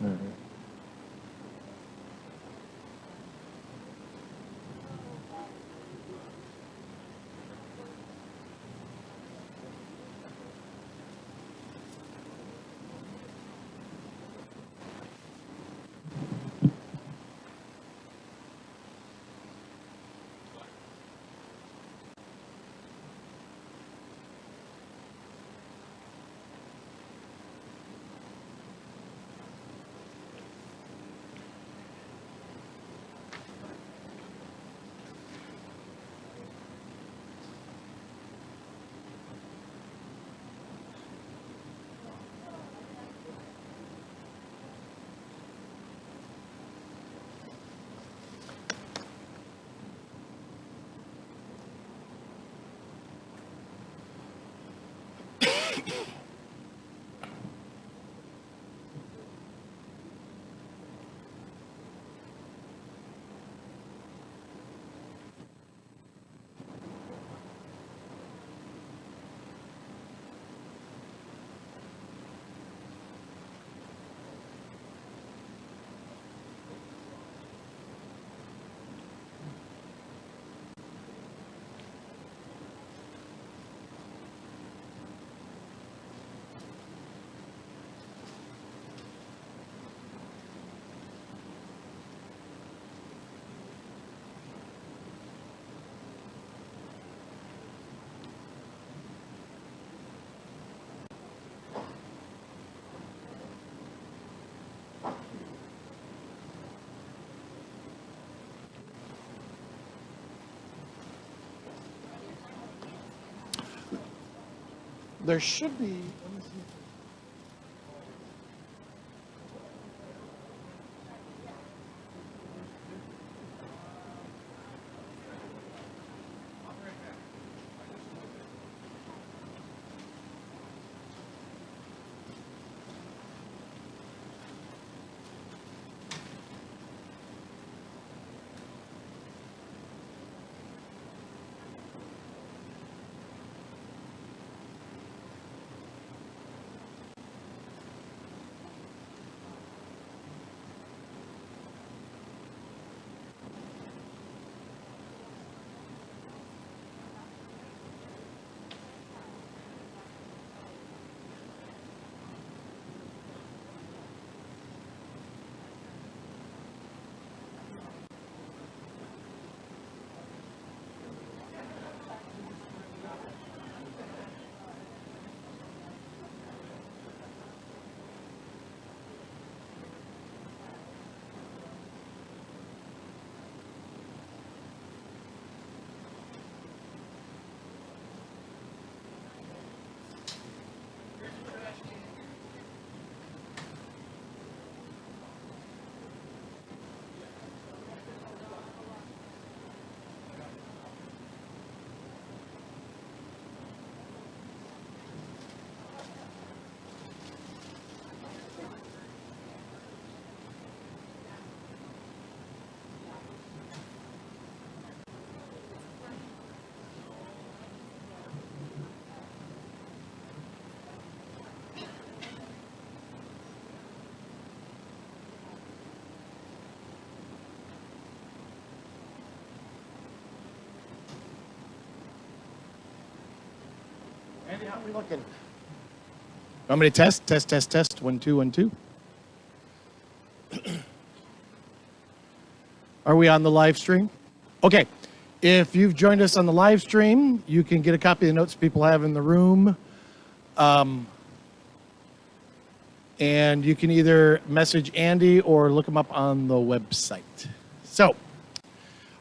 Mhm. There should be. Let me see. Andy, how are we looking? Want me to test? Test, test, test. 1, 2, 1, 2. Are we on the live stream? Okay. If you've joined us on the live stream, you can get a copy of the notes people have in the room. And you can either message Andy or look him up on the website. So,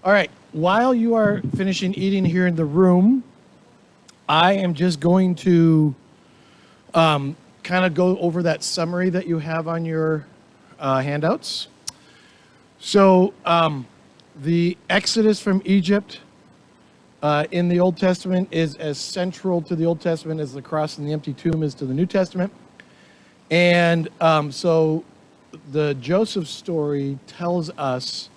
all right. While you are finishing eating here in the room, I am just going to kind of go over that summary that you have on your handouts. So the Exodus from Egypt in the Old Testament is as central to the Old Testament as the cross and the empty tomb is to the New Testament. And so the Joseph story tells us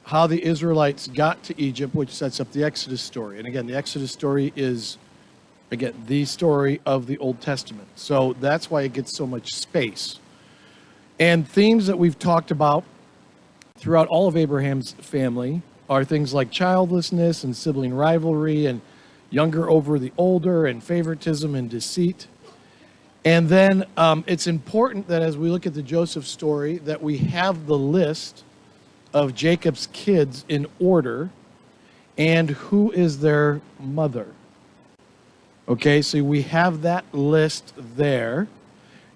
how the Israelites got to Egypt, which sets up the Exodus story. And again, the Exodus story is, again, the story of the Old Testament. So that's why it gets so much space. And themes that we've talked about throughout all of Abraham's family are things like childlessness and sibling rivalry and younger over the older and favoritism and deceit. And then it's important that as we look at the Joseph story that we have the list of Jacob's kids in order and who is their mother. Okay, so we have that list there.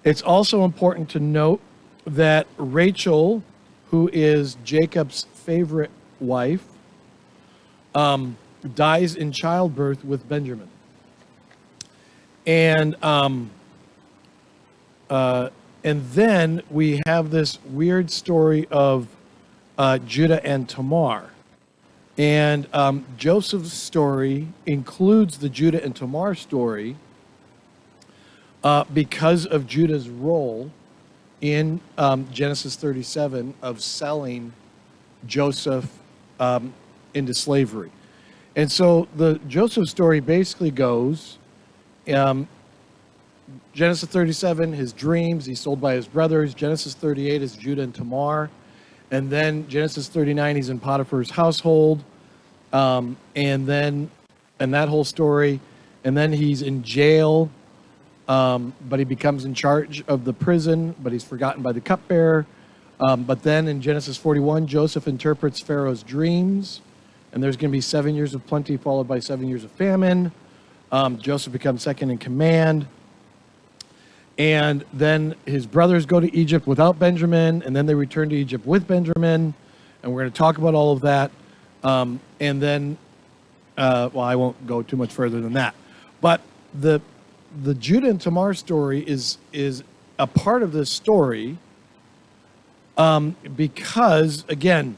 It's also important to note that Rachel, who is Jacob's favorite wife, dies in childbirth with Benjamin. And then we have this weird story of Judah and Tamar. And Joseph's story includes the Judah and Tamar story because of Judah's role in Genesis 37 of selling Joseph into slavery. And so the Joseph story basically goes, Genesis 37, his dreams, he's sold by his brothers. Genesis 38 is Judah and Tamar. And then Genesis 39, he's in Potiphar's household. And that whole story. And then he's in jail, but he becomes in charge of the prison, but he's forgotten by the cupbearer. But then in Genesis 41, Joseph interprets Pharaoh's dreams, and there's going to be 7 years of plenty followed by 7 years of famine. Joseph becomes second in command. And then his brothers go to Egypt without Benjamin, and then they return to Egypt with Benjamin. And we're going to talk about all of that. And then, well, I won't go too much further than that. But the Judah and Tamar story is a part of this story because, again,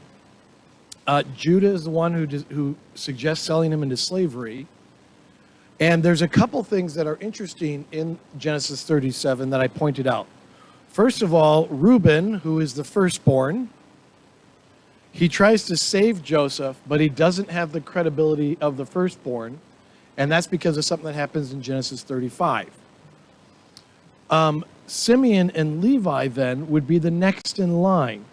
Judah is the one who suggests selling him into slavery. And there's a couple things that are interesting in Genesis 37 that I pointed out. First of all, Reuben, who is the firstborn, he tries to save Joseph, but he doesn't have the credibility of the firstborn, and that's because of something that happens in Genesis 35. Simeon and Levi then would be the next in line,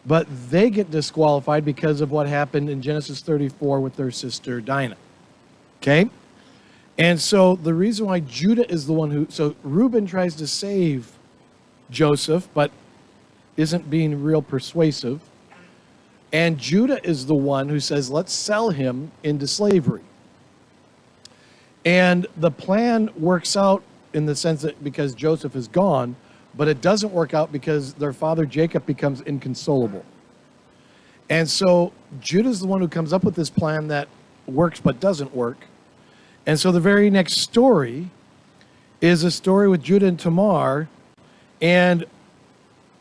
but they get disqualified because of what happened in Genesis 34 with their sister Dinah. Okay? And so the reason why Judah is the one so Reuben tries to save Joseph, but isn't being real persuasive. And Judah is the one who says, let's sell him into slavery. And the plan works out in the sense that because Joseph is gone, but it doesn't work out because their father Jacob becomes inconsolable. And so Judah's the one who comes up with this plan that works but doesn't work. And so the very next story is a story with Judah and Tamar. And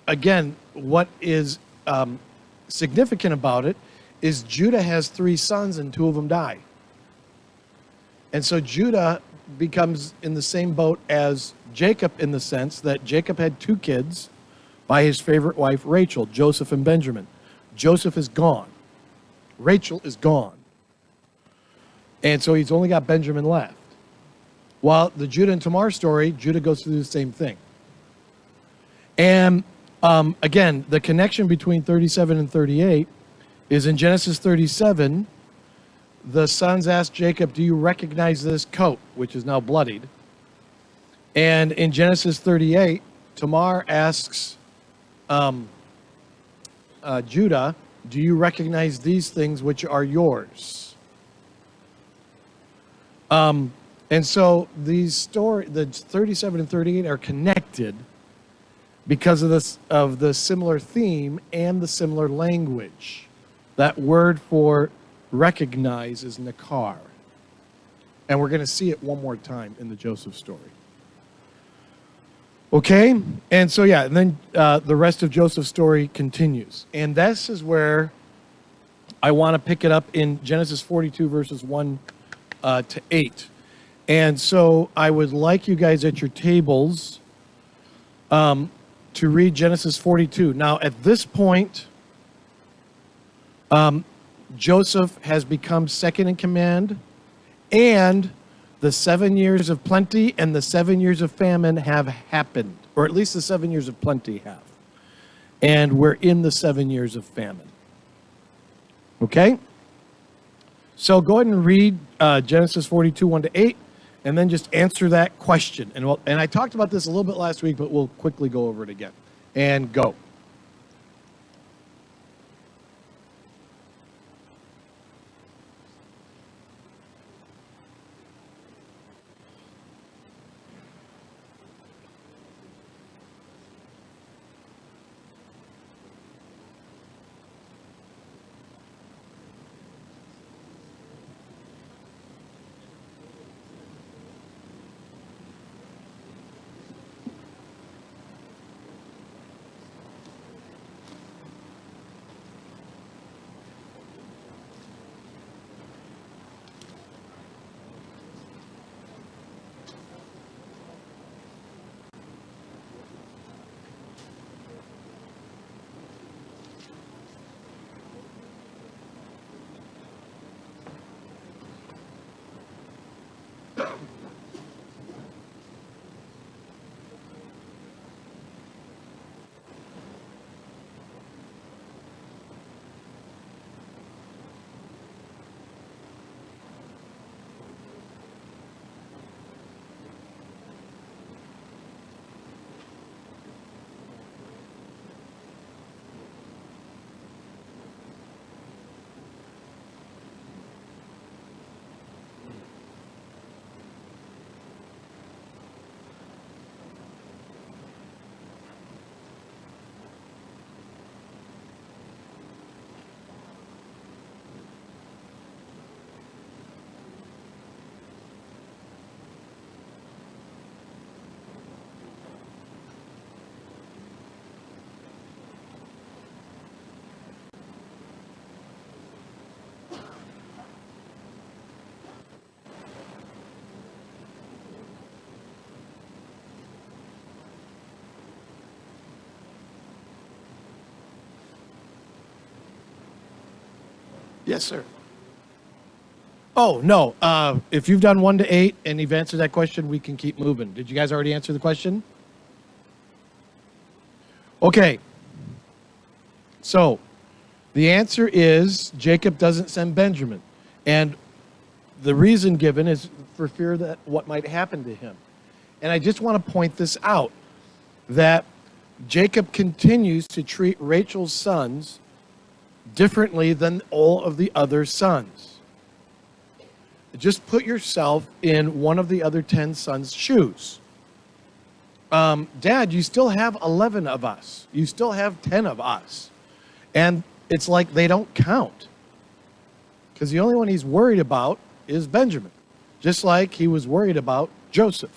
again, what is significant about it is Judah has 3 sons and 2 of them die. And so Judah becomes in the same boat as Jacob in the sense that Jacob had 2 kids by his favorite wife, Rachel, Joseph and Benjamin. Joseph is gone. Rachel is gone. And so he's only got Benjamin left. While the Judah and Tamar story, Judah goes through the same thing. And again, the connection between 37 and 38 is in Genesis 37, the sons ask Jacob, do you recognize this coat, which is now bloodied? And in Genesis 38, Tamar asks Judah, do you recognize these things which are yours? And so the 37 and 38 are connected because of the similar theme and the similar language. That word for recognize is nakar. And we're going to see it one more time in the Joseph story. Okay? And so, yeah, and then the rest of Joseph's story continues. And this is where I want to pick it up in Genesis 42, verses 1 to 8. And so I would like you guys at your tables to read Genesis 42. Now, at this point, Joseph has become second in command, and the 7 years of plenty and the 7 years of famine have happened, or at least the 7 years of plenty have. and we're in the 7 years of famine. Okay? So go ahead and read Genesis 42, 1 to 8, and then just answer that question. And I talked about this a little bit last week, but we'll quickly go over it again. And go. Yes, sir. Oh, no. If you've done 1 to 8 and you've answered that question, we can keep moving. Did you guys already answer the question? Okay. So the answer is Jacob doesn't send Benjamin. And the reason given is for fear that what might happen to him. And I just want to point this out, that Jacob continues to treat Rachel's sons differently than all of the other sons. Just put yourself in one of the other 10 sons' shoes. Dad, you still have 11 of us. You still have 10 of us. And it's like they don't count. Because the only one he's worried about is Benjamin. Just like he was worried about Joseph.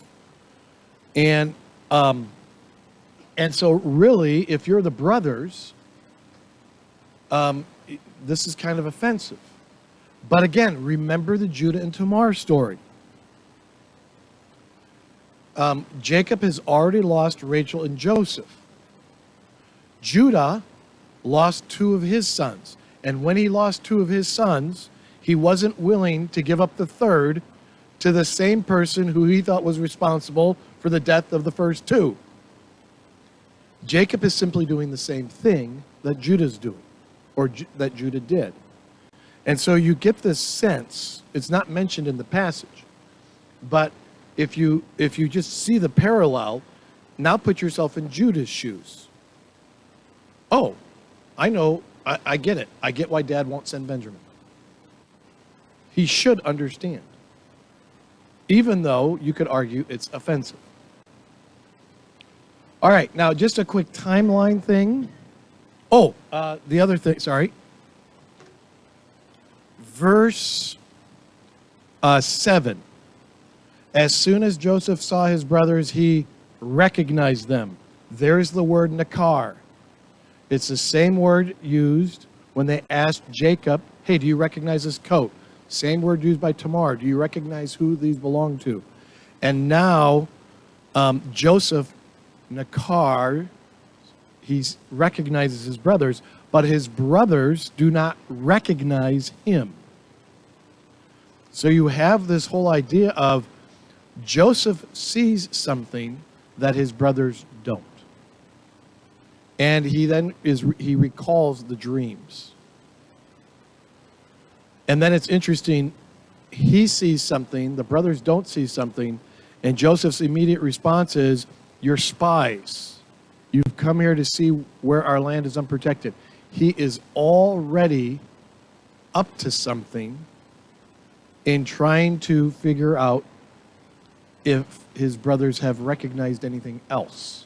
And so really, if you're the brothers, this is kind of offensive. But again, remember the Judah and Tamar story. Jacob has already lost Rachel and Joseph. Judah lost 2 of his sons. And when he lost 2 of his sons, he wasn't willing to give up the third to the same person who he thought was responsible for the death of the first 2. Jacob is simply doing the same thing that Judah's doing, or that Judah did. And so you get this sense, it's not mentioned in the passage, but if you just see the parallel, now put yourself in Judah's shoes. Oh, I know, I get it. I get why Dad won't send Benjamin. He should understand, even though you could argue it's offensive. All right, now just a quick timeline thing. Oh, the other thing, sorry. Verse 7. As soon as Joseph saw his brothers, he recognized them. There's the word nakar. It's the same word used when they asked Jacob, hey, do you recognize this coat? Same word used by Tamar. Do you recognize who these belong to? And now Joseph, nakar, he recognizes his brothers, but his brothers do not recognize him. So you have this whole idea of Joseph sees something that his brothers don't. And he recalls the dreams. And then it's interesting, he sees something, the brothers don't see something, and Joseph's immediate response is, "You're spies. You've come here to see where our land is unprotected." He is already up to something in trying to figure out if his brothers have recognized anything else.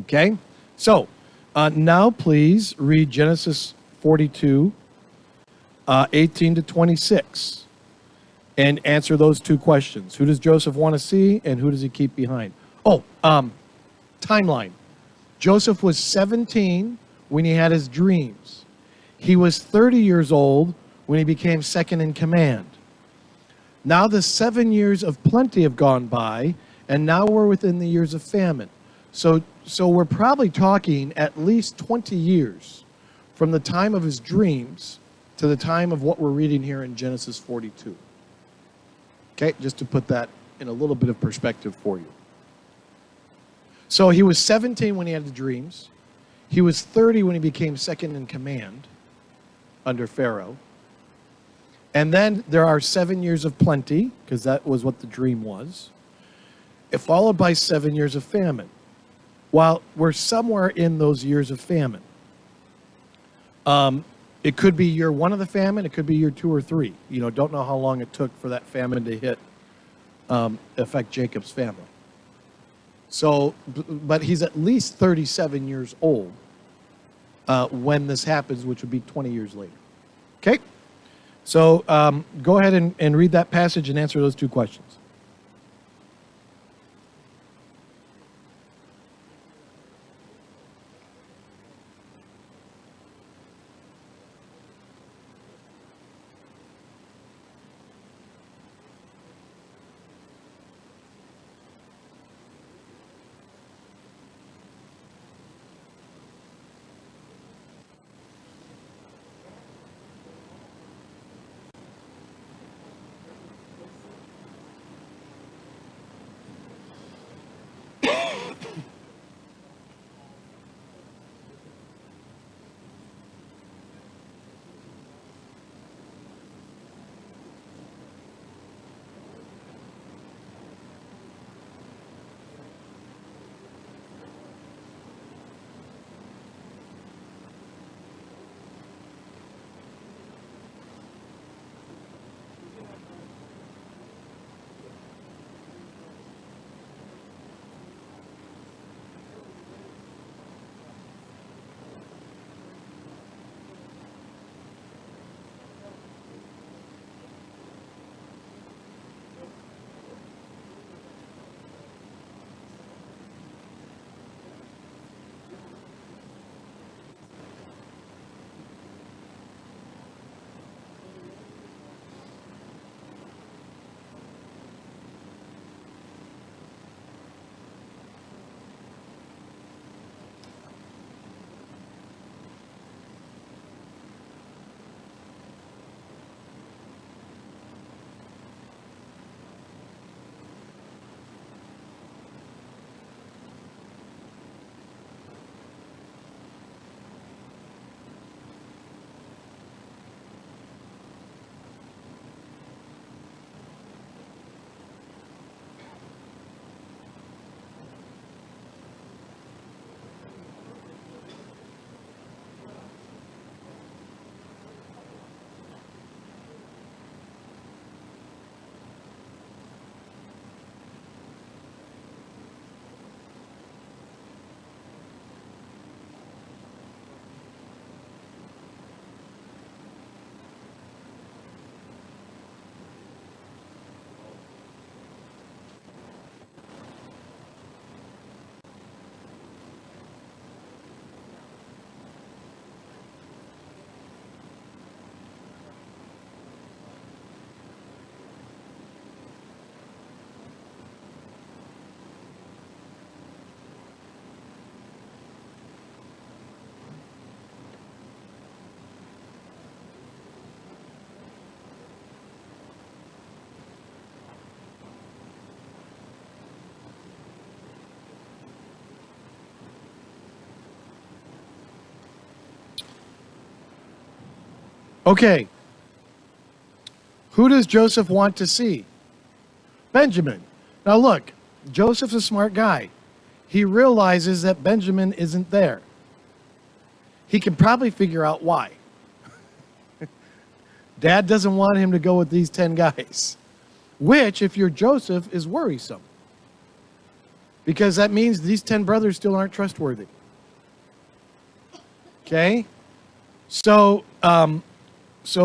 Okay? So, now please read Genesis 42, 18 to 26, and answer those two questions. Who does Joseph want to see, and who does he keep behind? Oh, timeline. Joseph was 17 when he had his dreams. He was 30 years old when he became second in command. Now the 7 years of plenty have gone by, and now we're within the years of famine. So we're probably talking at least 20 years from the time of his dreams to the time of what we're reading here in Genesis 42. Okay, just to put that in a little bit of perspective for you. So he was 17 when he had the dreams. He was 30 when he became second in command under Pharaoh. And then there are 7 years of plenty, because that was what the dream was, followed by 7 years of famine. While we're somewhere in those years of famine, it could be year one of the famine, it could be year 2 or 3. Don't know how long it took for that famine to affect Jacob's family. So, but he's at least 37 years old when this happens, which would be 20 years later. Okay? So go ahead and read that passage and answer those two questions. Okay, who does Joseph want to see? Benjamin. Now look, Joseph's a smart guy. He realizes that Benjamin isn't there. He can probably figure out why. Dad doesn't want him to go with these 10 guys, which, if you're Joseph, is worrisome. Because that means these 10 brothers still aren't trustworthy. Okay? So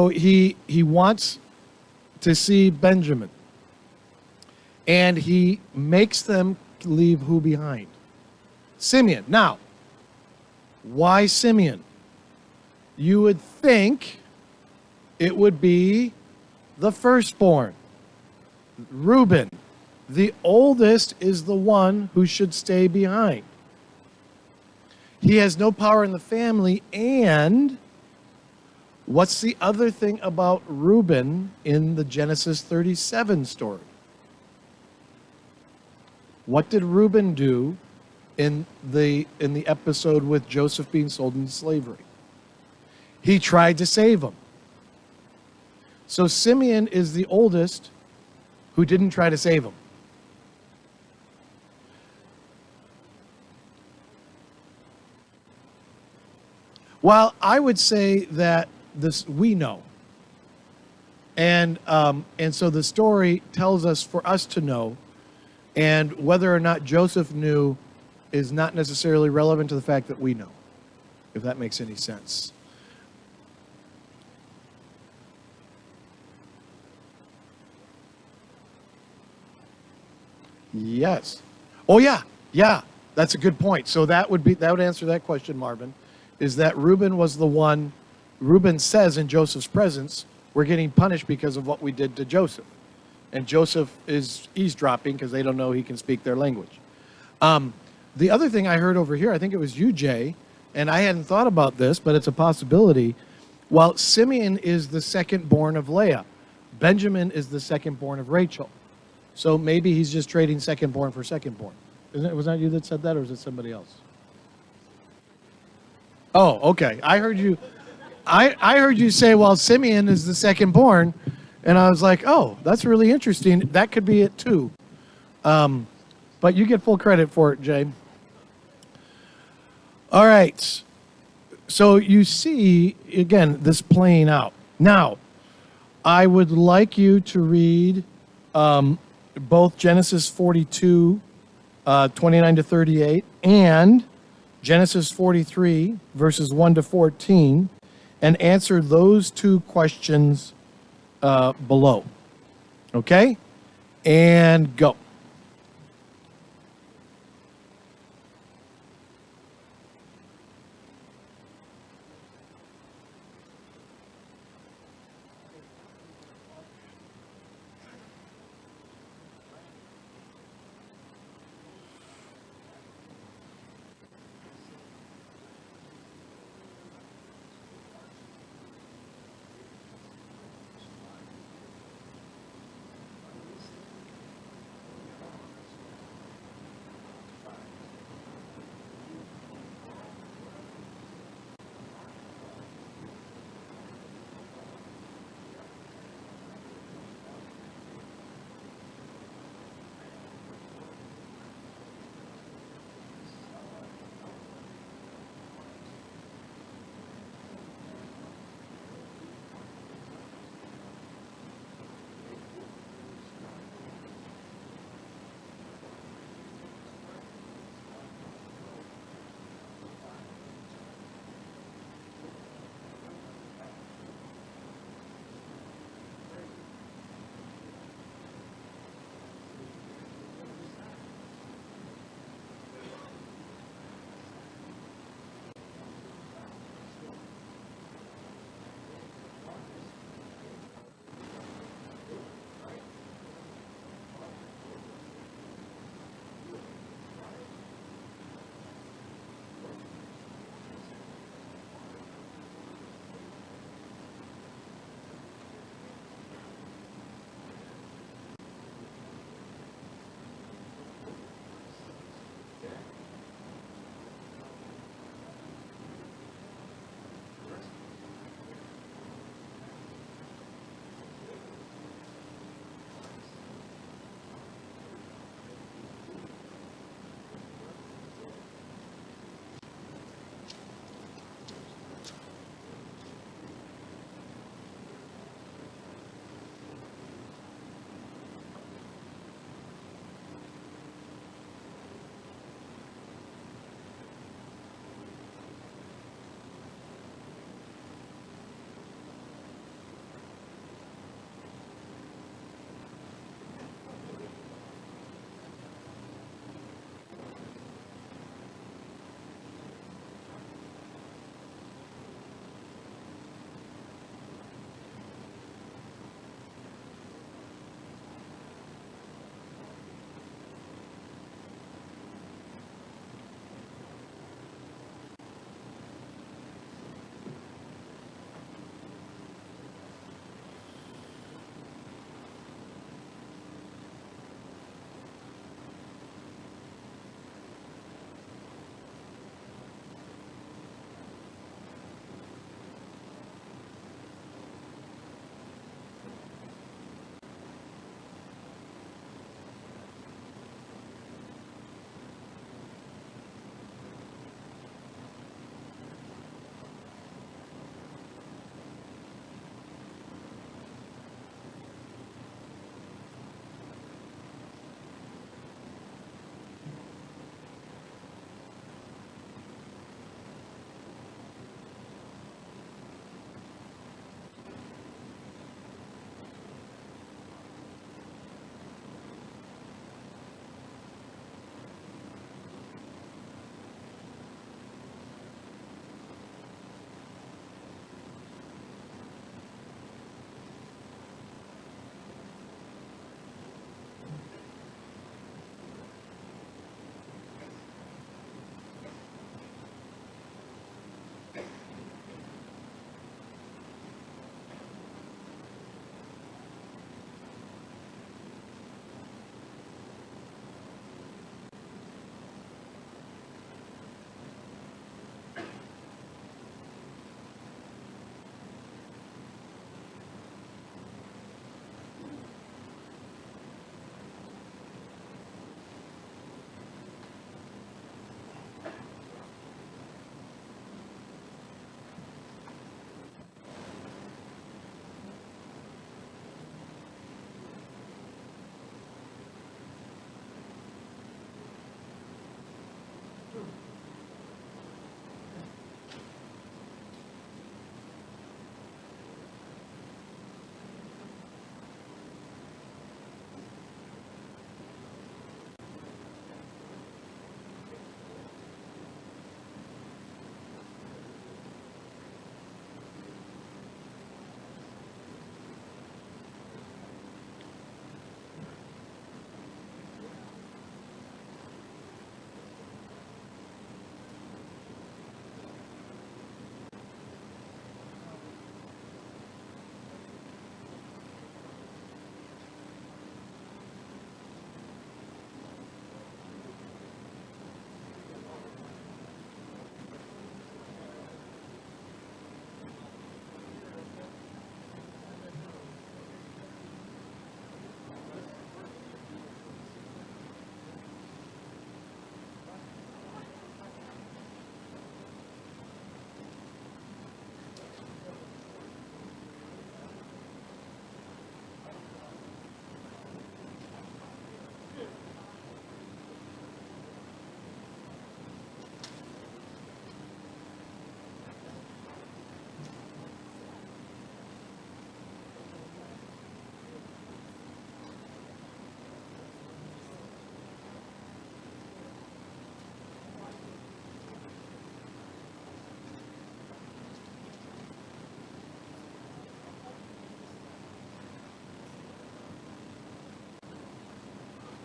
he wants to see Benjamin. And he makes them leave who behind? Simeon. Now, why Simeon? You would think it would be the firstborn. Reuben, the oldest, is the one who should stay behind. He has no power in the family, and what's the other thing about Reuben in the Genesis 37 story? What did Reuben do in the episode with Joseph being sold into slavery? He tried to save him. So Simeon is the oldest who didn't try to save him. Well, I would say that this we know. And so the story tells us for us to know, and whether or not Joseph knew is not necessarily relevant to the fact that we know, if that makes any sense. Yes. Oh yeah, yeah. That's a good point. So that would answer that question, Marvin, is that Reuben was the one. Reuben says in Joseph's presence, we're getting punished because of what we did to Joseph. And Joseph is eavesdropping because they don't know he can speak their language. The other thing I heard over here, I think it was you, Jay, and I hadn't thought about this, but it's a possibility. While Simeon is the second born of Leah, Benjamin is the second born of Rachel. So maybe he's just trading second born for second born. Was that you that said that, or is it somebody else? Oh, okay. I heard you. I heard you say, well, Simeon is the second born, and I was like, oh, that's really interesting. That could be it too. But you get full credit for it, Jay. All right. So you see, again, this playing out. Now, I would like you to read both Genesis 42, 29 to 38, and Genesis 43, verses 1 to 14, and answer those two questions below. Okay? And go.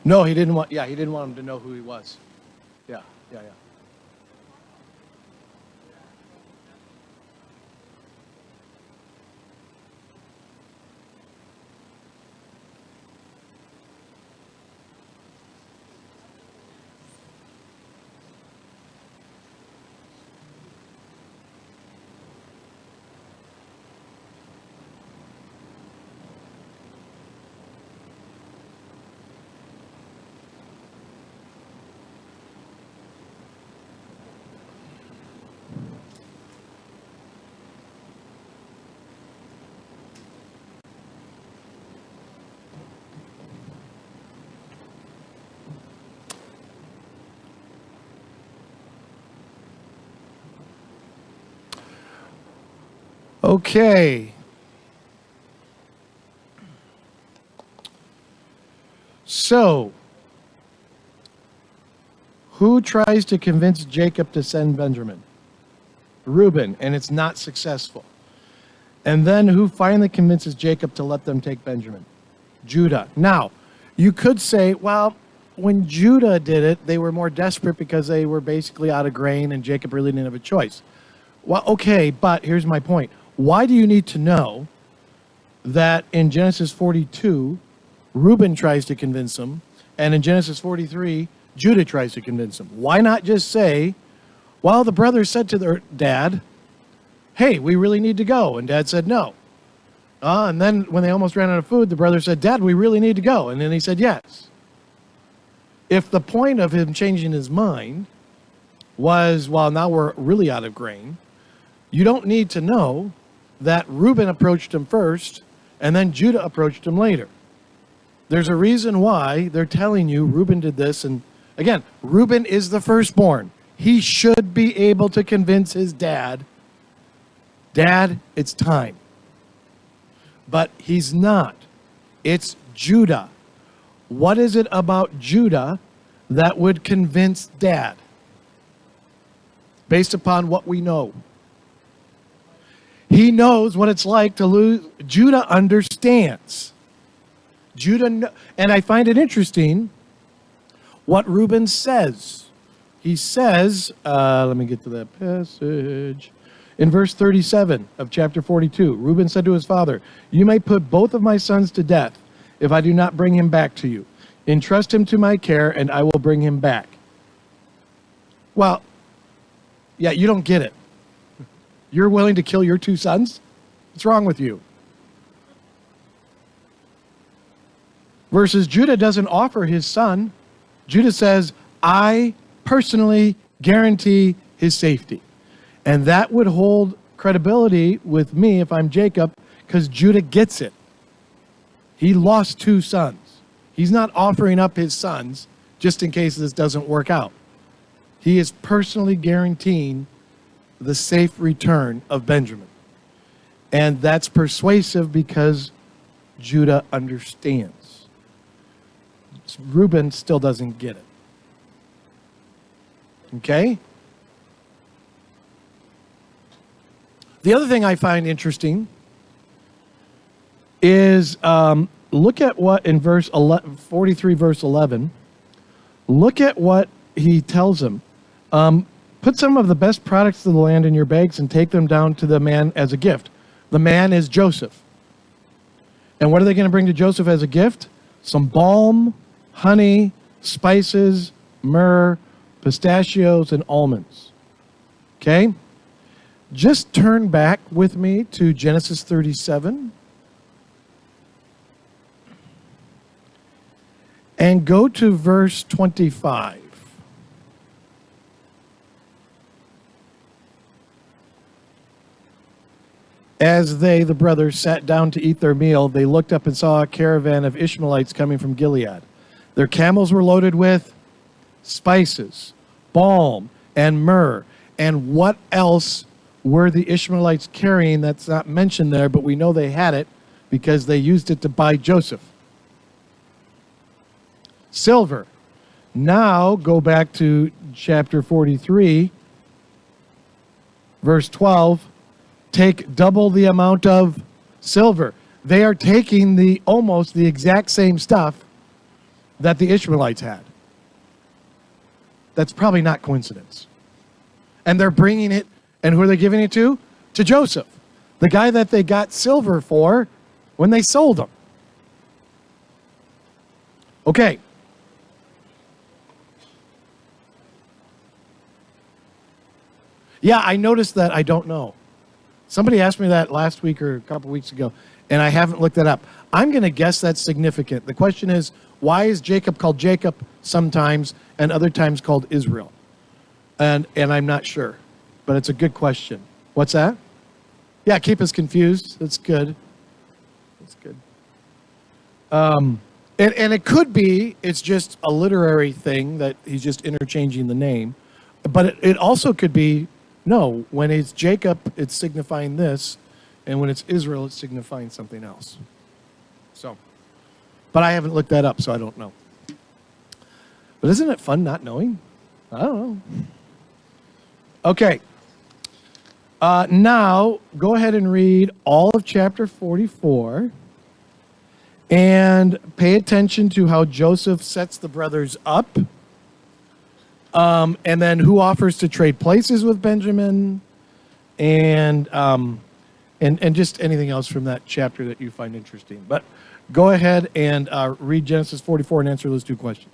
No, he didn't want. Yeah, he didn't want him to know who he was. Yeah, yeah, yeah. Okay. So, who tries to convince Jacob to send Benjamin? Reuben, and it's not successful. And then who finally convinces Jacob to let them take Benjamin? Judah. Now, you could say, well, when Judah did it, they were more desperate because they were basically out of grain and Jacob really didn't have a choice. Well, okay, but here's my point. Why do you need to know that in Genesis 42, Reuben tries to convince him, and in Genesis 43, Judah tries to convince him? Why not just say, well, the brothers said to their dad, hey, we really need to go. And dad said no. And then when they almost ran out of food, the brother said, Dad, we really need to go. And then he said yes. If the point of him changing his mind was, well, now we're really out of grain, you don't need to know that Reuben approached him first and then Judah approached him later. There's a reason why they're telling you Reuben did this. And again, Reuben is the firstborn. He should be able to convince his dad, Dad, it's time. But he's not. It's Judah. What is it about Judah that would convince Dad? Based upon what we know. He knows what it's like to lose. Judah understands. And I find it interesting what Reuben says. He says, let me get to that passage. In verse 37 of chapter 42, Reuben said to his father, you may put both of my sons to death if I do not bring him back to you. Entrust him to my care, and I will bring him back. Well, yeah, you don't get it. You're willing to kill your two sons? What's wrong with you? Versus Judah doesn't offer his son. Judah says, I personally guarantee his safety. And that would hold credibility with me if I'm Jacob, because Judah gets it. He lost two sons. He's not offering up his sons just in case this doesn't work out. He is personally guaranteeing the safe return of Benjamin. And that's persuasive because Judah understands. Reuben still doesn't get it. Okay? The other thing I find interesting is look at what in verse 43, verse 11. Look at what he tells him. Put some of the best products of the land in your bags and take them down to the man as a gift. The man is Joseph. And what are they going to bring to Joseph as a gift? Some balm, honey, spices, myrrh, pistachios, and almonds. Okay? Just turn back with me to Genesis 37. And go to verse 25. As they, the brothers, sat down to eat their meal, they looked up and saw a caravan of Ishmaelites coming from Gilead. Their camels were loaded with spices, balm, and myrrh. And what else were the Ishmaelites carrying that's not mentioned there, but we know they had it because they used it to buy Joseph? Silver. Now go back to chapter 43, verse 12. Take double the amount of silver. They are taking almost the exact same stuff that the Ishmaelites had. That's probably not coincidence. And they're bringing it, and who are they giving it to? To Joseph, the guy that they got silver for when they sold him. Okay. Yeah, I noticed that. I don't know. Somebody asked me that last week or a couple weeks ago, and I haven't looked that up. I'm going to guess that's significant. The question is, why is Jacob called Jacob sometimes and other times called Israel? And I'm not sure, but it's a good question. What's that? Yeah, keep us confused. That's good. That's good. And it could be it's just a literary thing that he's just interchanging the name. But it also could be, no, when it's Jacob, it's signifying this, and when it's Israel, it's signifying something else. So, but I haven't looked that up, so I don't know. But isn't it fun not knowing? I don't know. Okay. Now, go ahead and read all of chapter 44 and pay attention to how Joseph sets the brothers up. And then who offers to trade places with Benjamin, and just anything else from that chapter that you find interesting. But go ahead and read Genesis 44 and answer those two questions.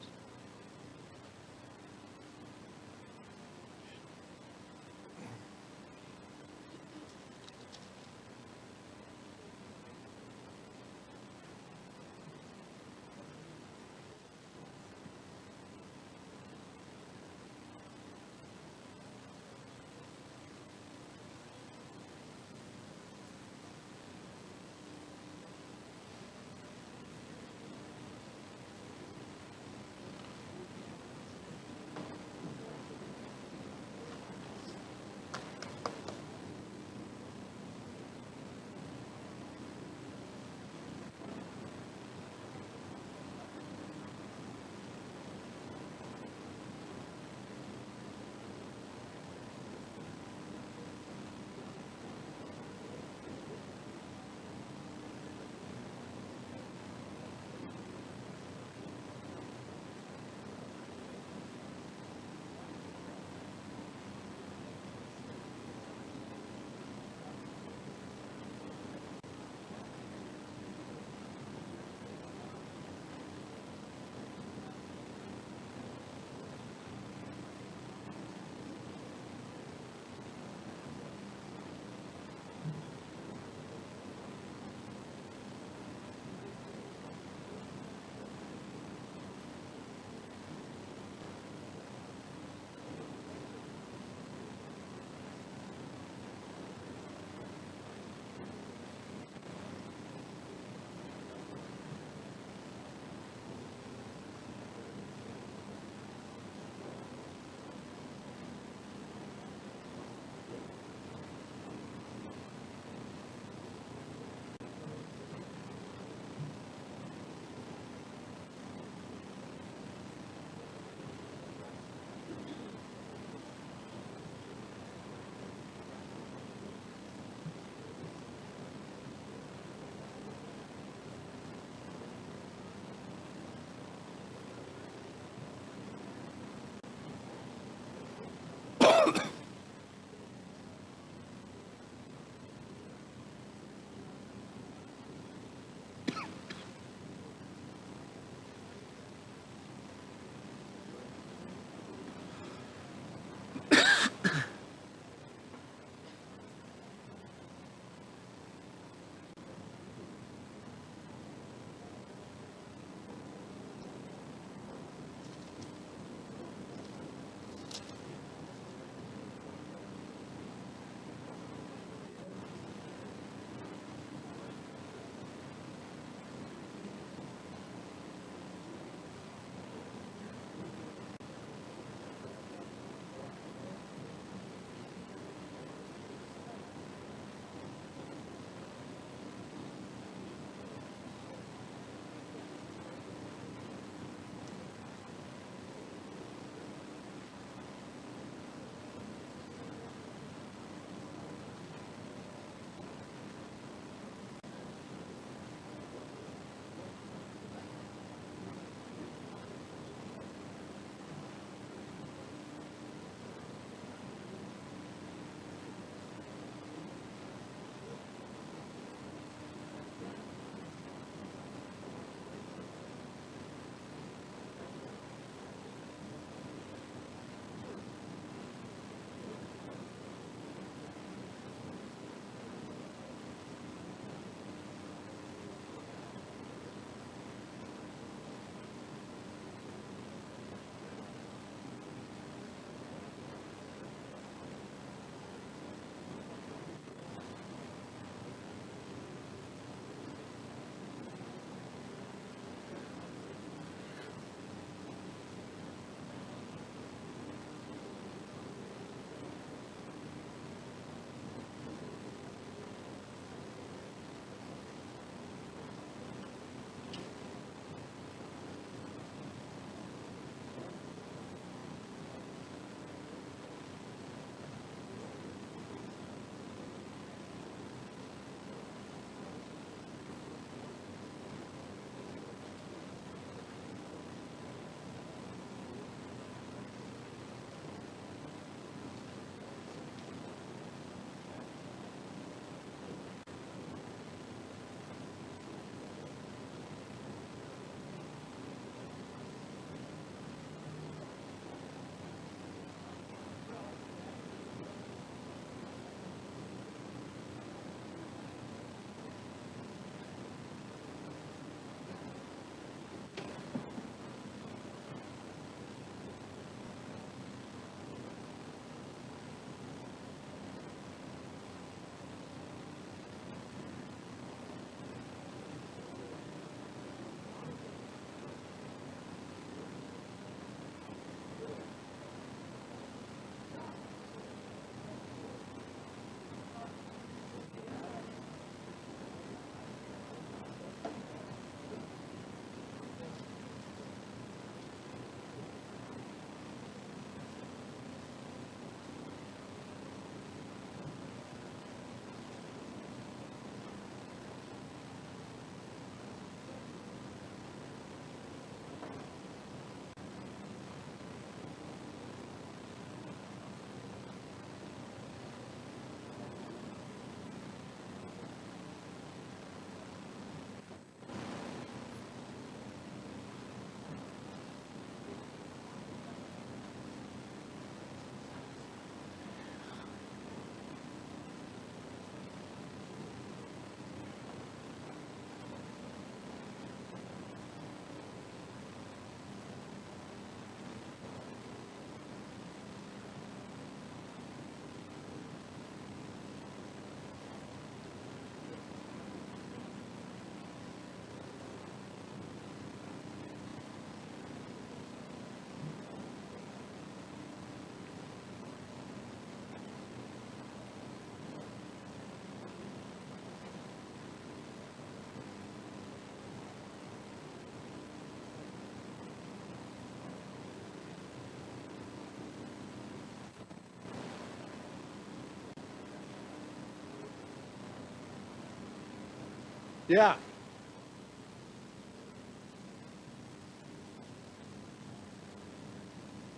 Yeah.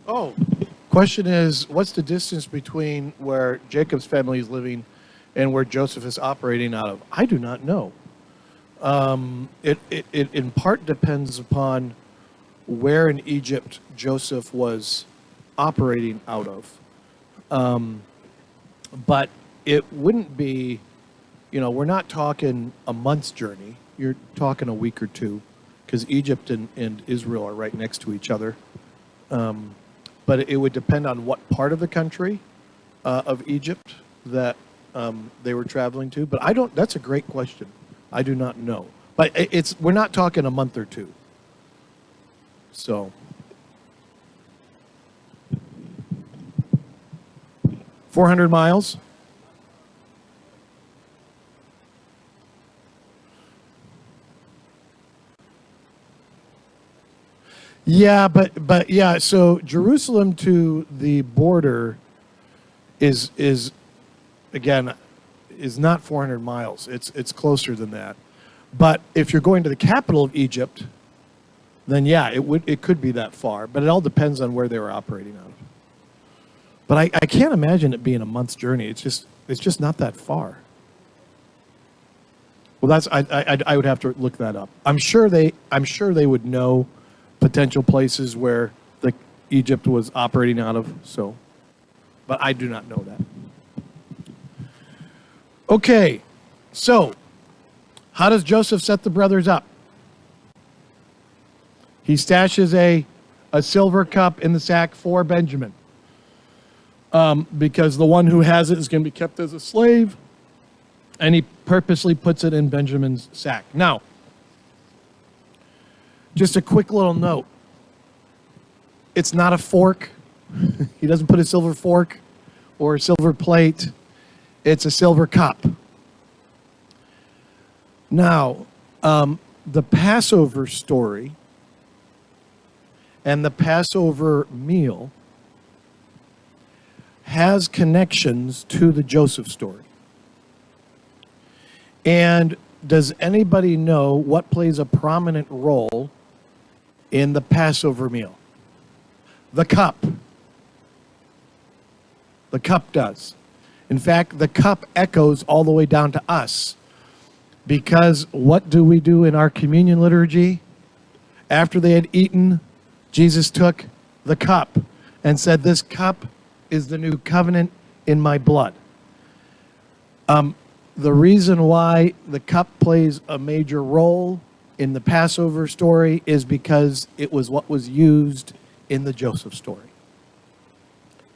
Oh, question is, what's the distance between where Jacob's family is living and where Joseph is operating out of? I do not know. It in part depends upon where in Egypt Joseph was operating out of. But it wouldn't be, we're not talking a month's journey. You're talking a week or two, because Egypt and Israel are right next to each other. But it would depend on what part of the country of Egypt that they were traveling to. But that's a great question. I do not know. But we're not talking a month or two. So 400 miles. Yeah, but yeah, so Jerusalem to the border is again is not 400 miles. It's closer than that. But if you're going to the capital of Egypt, then yeah, it could be that far. But it all depends on where they were operating out of. But I can't imagine it being a month's journey. It's just not that far. Well, I would have to look that up. I'm sure they would know potential places where the Egypt was operating out of. So, but I do not know that. Okay, so how does Joseph set the brothers up? He stashes a silver cup in the sack for Benjamin, because the one who has it is going to be kept as a slave, and he purposely puts it in Benjamin's sack. Now, just a quick little note. It's not a fork. He doesn't put a silver fork or a silver plate. It's a silver cup. Now, the Passover story and the Passover meal has connections to the Joseph story. And does anybody know what plays a prominent role in the Passover meal? The cup. The cup does. In fact, the cup echoes all the way down to us. Because what do we do in our communion liturgy? After they had eaten, Jesus took the cup and said, "This cup is the new covenant in my blood." The reason why the cup plays a major role in the Passover story is because it was what was used in the Joseph story.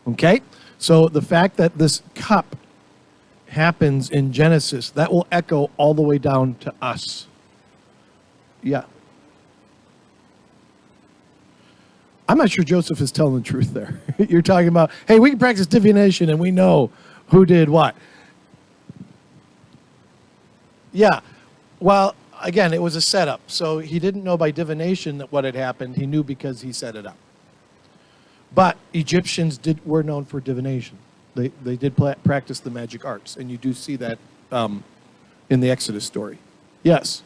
Okay? So the fact that this cup happens in Genesis, that will echo all the way down to us. Yeah. I'm not sure Joseph is telling the truth there. You're talking about, hey, we can practice divination and we know who did what. Yeah. Well, again, it was a setup. So he didn't know by divination that what had happened. He knew because he set it up. But Egyptians were known for divination. They did practice the magic arts, and you do see that in the Exodus story. Yes.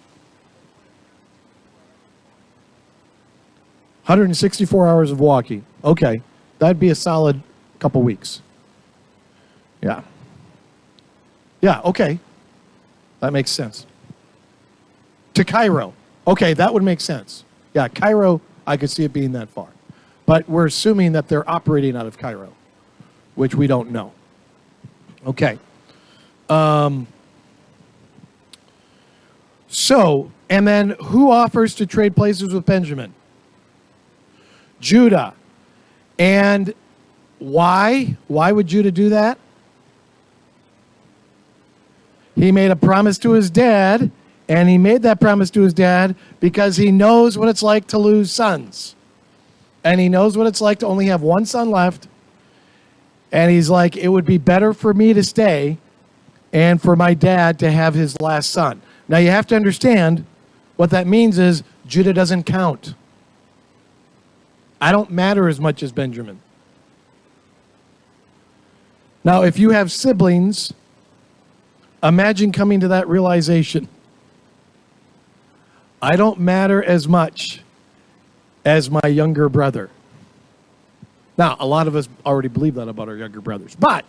164 hours of walking. Okay, that'd be a solid couple weeks. Yeah. Yeah, okay. That makes sense. To Cairo. Okay, that would make sense. Yeah, Cairo, I could see it being that far. But we're assuming that they're operating out of Cairo, which we don't know. Okay. So, and then who offers to trade places with Benjamin? Judah. And why? Why would Judah do that? He made a promise to his dad, and he made that promise to his dad because he knows what it's like to lose sons. And he knows what it's like to only have one son left. And he's like, it would be better for me to stay and for my dad to have his last son. Now you have to understand what that means is Judah doesn't count. I don't matter as much as Benjamin. Now, if you have siblings, imagine coming to that realization. I don't matter as much as my younger brother. Now, a lot of us already believe that about our younger brothers, but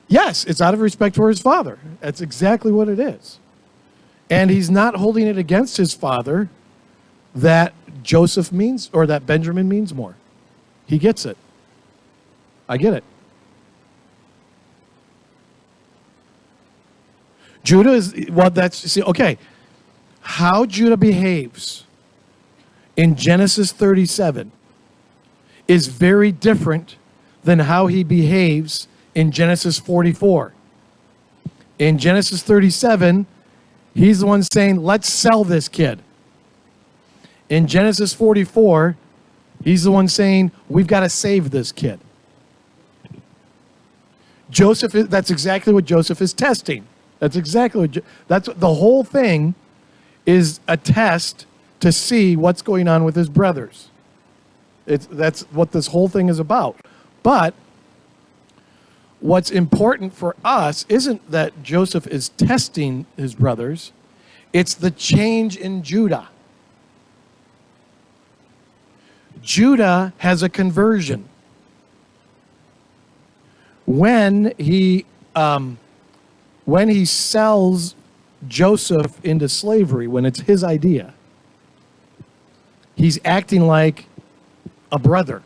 yes, it's out of respect for his father. That's exactly what it is. And he's not holding it against his father that Joseph means, or that Benjamin means more. He gets it. I get it. Judah is, well, that's, see, okay. How Judah behaves in Genesis 37 is very different than how he behaves in Genesis 44. In Genesis 37, he's the one saying, let's sell this kid. In Genesis 44, he's the one saying, we've got to save this kid. Joseph, that's exactly what Joseph is testing. That's exactly what, that's the whole thing is a test to see what's going on with his brothers. That's what this whole thing is about. But what's important for us isn't that Joseph is testing his brothers. It's the change in Judah. Judah has a conversion. When he sells Joseph into slavery, when it's his idea, he's acting like a brother.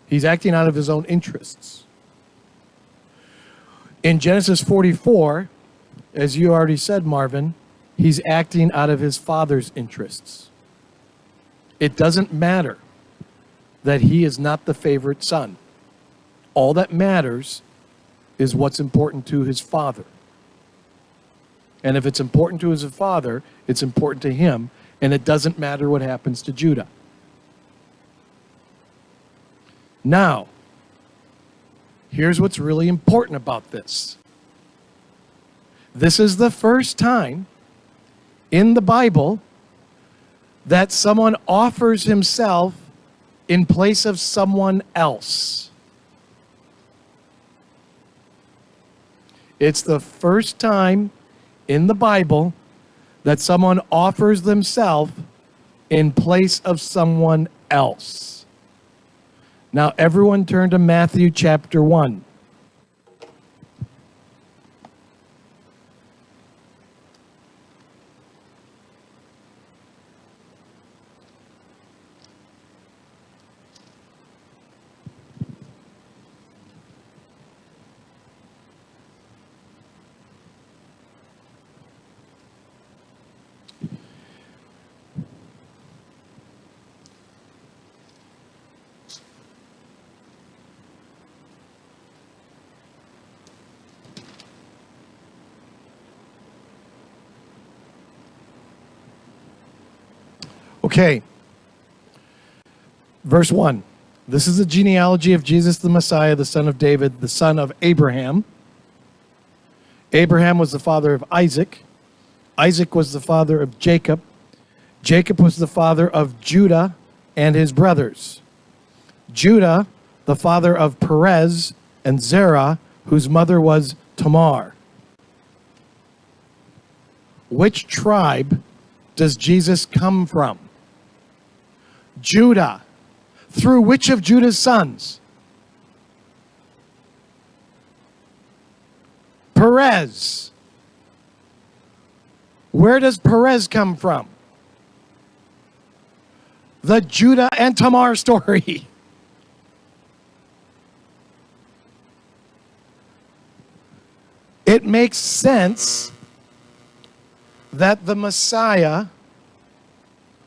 He's acting out of his own interests. In Genesis 44, as you already said, Marvin, he's acting out of his father's interests. It doesn't matter that he is not the favorite son. All that matters is what's important to his father. And if it's important to his father, it's important to him, and it doesn't matter what happens to Judah. Now, here's what's really important about this. This is the first time in the Bible that someone offers himself in place of someone else. It's the first time in the Bible that someone offers themselves in place of someone else. Now, everyone turn to Matthew chapter 1. Okay. Verse 1. This is the genealogy of Jesus the Messiah, the son of David, the son of Abraham. Abraham was the father of Isaac. Isaac was the father of Jacob. Jacob was the father of Judah and his brothers. Judah, the father of Perez and Zerah, whose mother was Tamar. Which tribe does Jesus come from? Judah. Through which of Judah's sons? Perez. Where does Perez come from? The Judah and Tamar story. It makes sense that the Messiah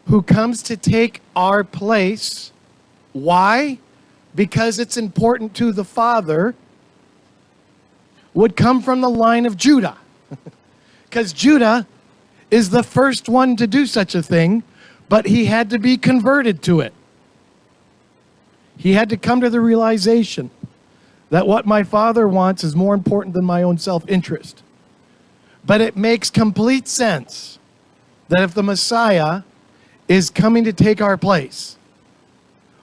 who comes to take our place, why? Because it's important to the Father, would come from the line of Judah. Because Judah is the first one to do such a thing, but he had to be converted to it. He had to come to the realization that what my Father wants is more important than my own self-interest. But it makes complete sense that if the Messiah is coming to take our place,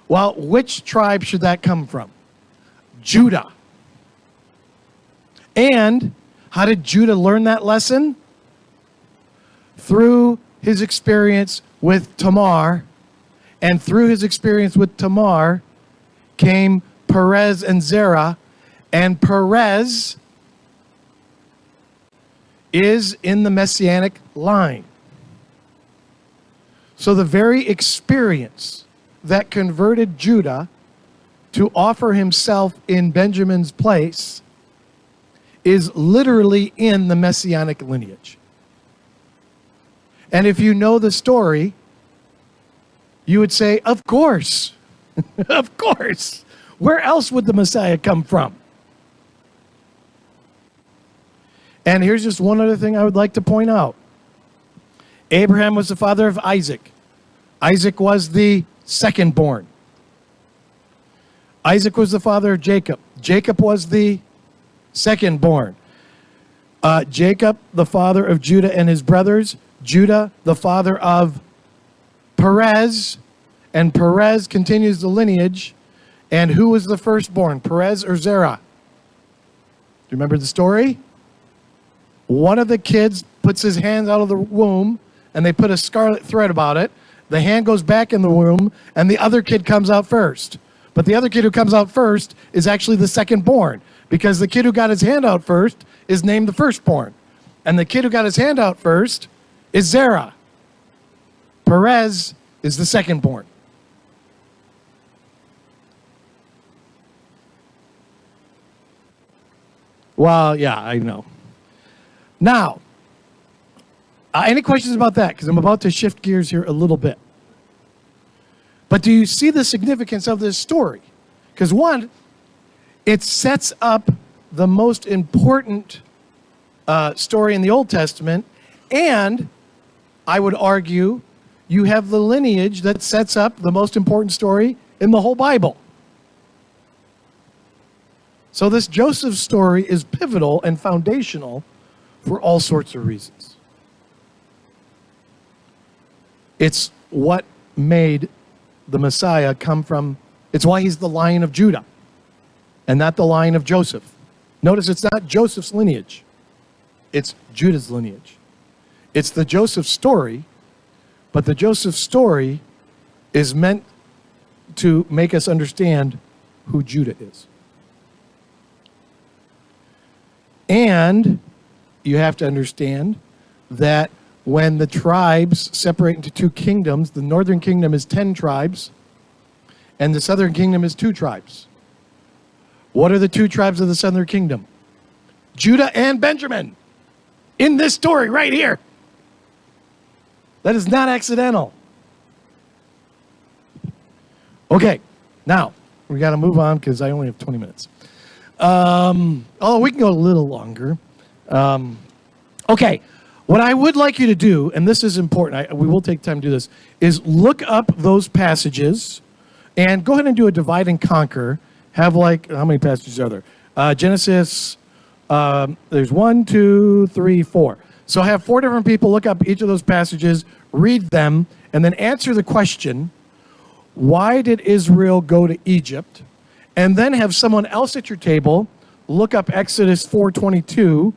well, which tribe should that come from? Judah. And How did Judah learn that lesson? Through his experience with Tamar, and through his experience with Tamar came Perez and Zerah, and Perez is in the Messianic line. So the very experience that converted Judah to offer himself in Benjamin's place is literally in the Messianic lineage. And if you know the story, you would say, of course, of course. Where else would the Messiah come from? And here's just one other thing I would like to point out. Abraham was the father of Isaac. Isaac was the second born. Isaac was the father of Jacob. Jacob was the second born. Jacob, the father of Judah and his brothers. Judah, the father of Perez. And Perez continues the lineage. And who was the firstborn, Perez or Zerah? Do you remember the story? One of the kids puts his hands out of the womb, and they put a scarlet thread about it. The hand goes back in the womb, and the other kid comes out first. But the other kid who comes out first is actually the second born, because the kid who got his hand out first is named the firstborn. And the kid who got his hand out first is Zerah. Perez is the second born. Well, yeah, I know. Now, any questions about that? Because I'm about to shift gears here a little bit. But do you see the significance of this story? Because one, it sets up the most important story in the Old Testament, and I would argue you have the lineage that sets up the most important story in the whole Bible. So this Joseph story is pivotal and foundational for all sorts of reasons. It's what made the Messiah come from, it's why he's the Lion of Judah and not the line of Joseph. Notice it's not Joseph's lineage. It's Judah's lineage. It's the Joseph story, but the Joseph story is meant to make us understand who Judah is. And you have to understand that when the tribes separate into two kingdoms, the northern kingdom is 10 tribes, and the southern kingdom is 2 tribes. What are the 2 tribes of the southern kingdom? Judah and Benjamin. In this story right here. That is not accidental. Okay, now we got to move on because I only have 20 minutes. We can go a little longer. Okay, what I would like you to do, and this is important, we will take time to do this, is look up those passages and go ahead and do a divide and conquer. Have how many passages are there? Genesis, there's 1, 2, 3, 4. So have 4 different people look up each of those passages, read them, and then answer the question, why did Israel go to Egypt? And then have someone else at your table look up Exodus 4:22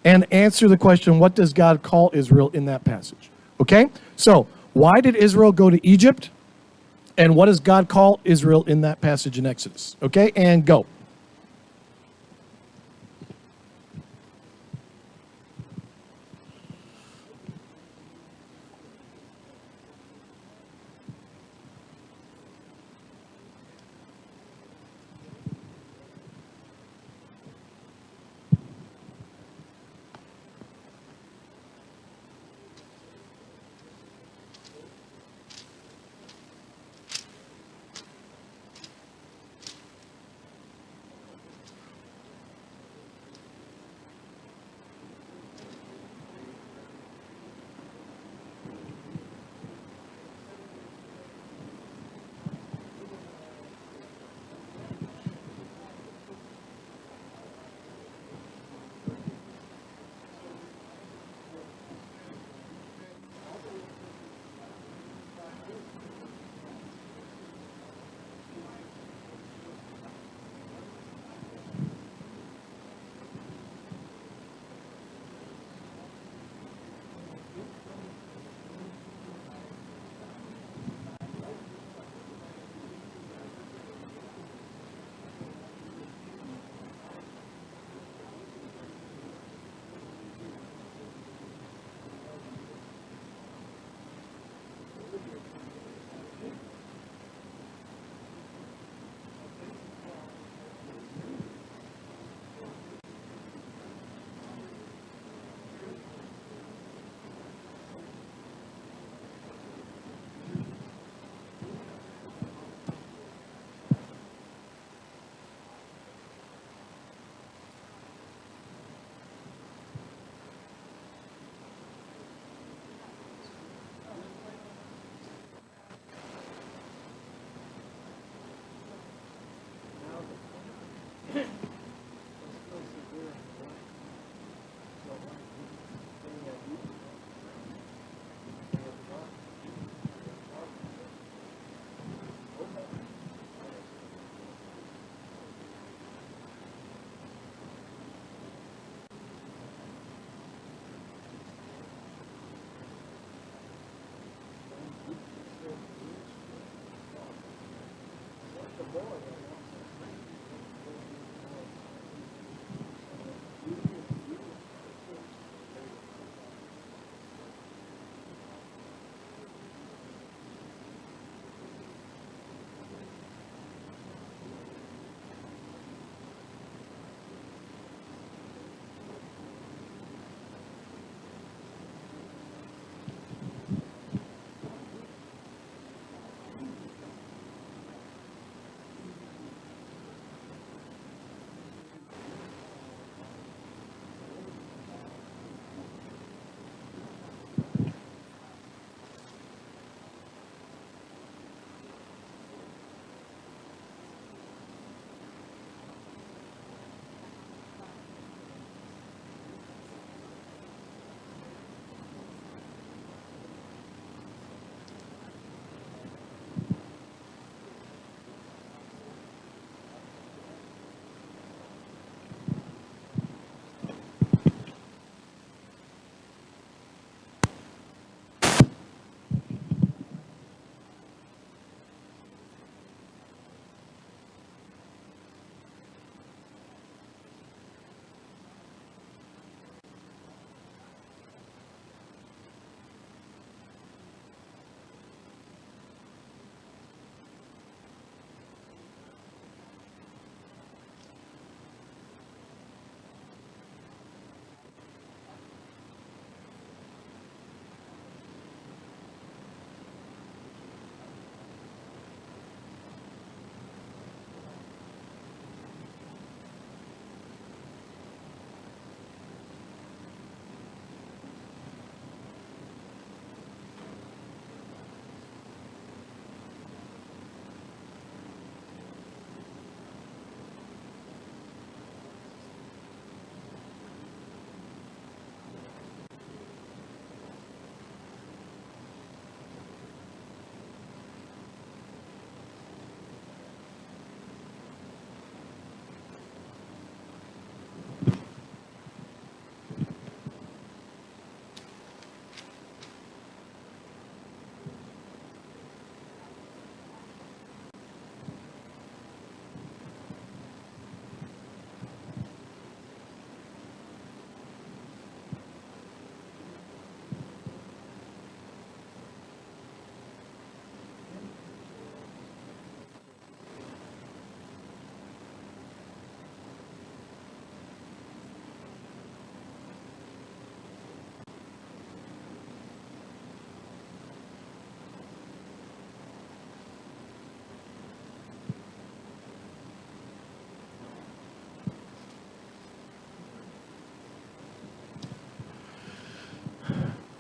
and answer the question, what does God call Israel in that passage? Okay? So, why did Israel go to Egypt? And what does God call Israel in that passage in Exodus? Okay? And go.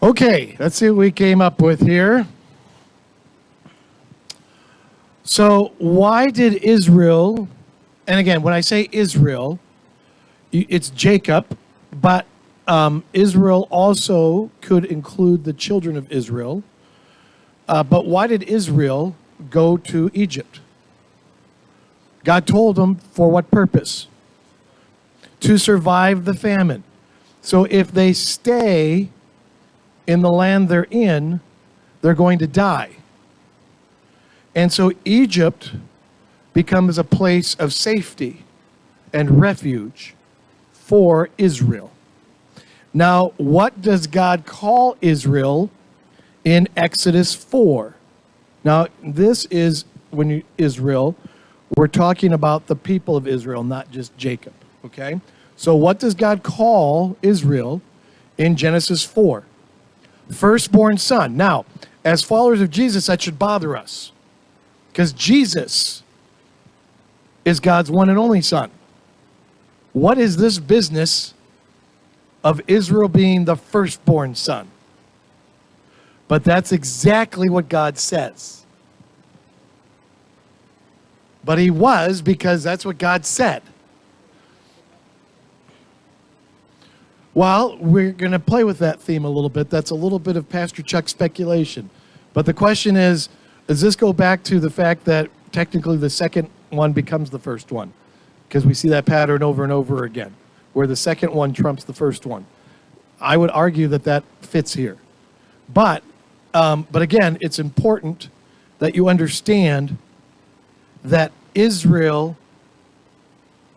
Okay, let's see what we came up with here. So, why did Israel, and again, when I say Israel, it's Jacob, but Israel also could include the children of Israel. But why did Israel go to Egypt? God told them for what purpose? To survive the famine. So if they stay in the land they're in, they're going to die. And so Egypt becomes a place of safety and refuge for Israel. Now, what does God call Israel in Exodus 4? Now, this is Israel, we're talking about the people of Israel, not just Jacob, okay? So what does God call Israel in Genesis 4? Firstborn son. Now, as followers of Jesus, that should bother us, because Jesus is God's one and only son. What is this business of Israel being the firstborn son? But that's exactly what God says. But he was, because that's what God said. Well, we're going to play with that theme a little bit. That's a little bit of Pastor Chuck speculation. But the question is, does this go back to the fact that technically the second one becomes the first one? Because we see that pattern over and over again, where the second one trumps the first one. I would argue that that fits here. But again, it's important that you understand that Israel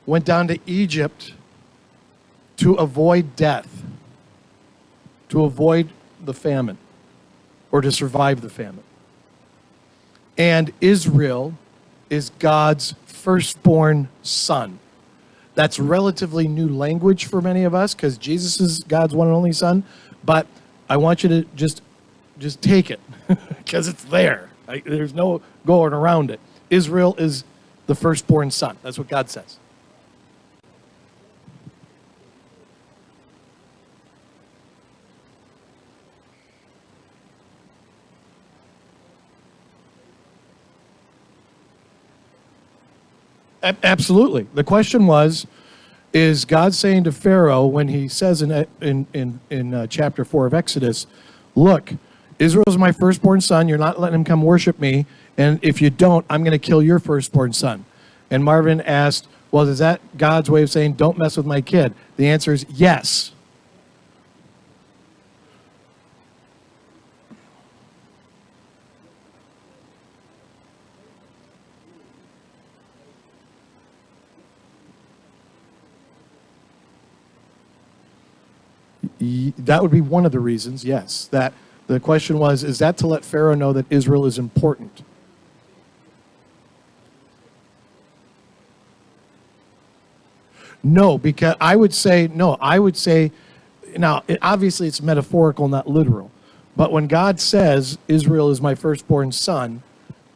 went down to Egypt to avoid death, to avoid the famine, or to survive the famine. And Israel is God's firstborn son. That's relatively new language for many of us, because Jesus is God's one and only son. But I want you to just take it, because it's there. There's no going around it. Israel is the firstborn son. That's what God says. Absolutely. The question was, is God saying to Pharaoh when he says in chapter 4 of Exodus, look, Israel is my firstborn son. You're not letting him come worship me. And if you don't, I'm going to kill your firstborn son. And Marvin asked, well, is that God's way of saying, don't mess with my kid? The answer is yes. That would be one of the reasons, yes. That the question was, is that to let Pharaoh know that Israel is important? No, because I would say, now, obviously it's metaphorical, not literal. But when God says, Israel is my firstborn son,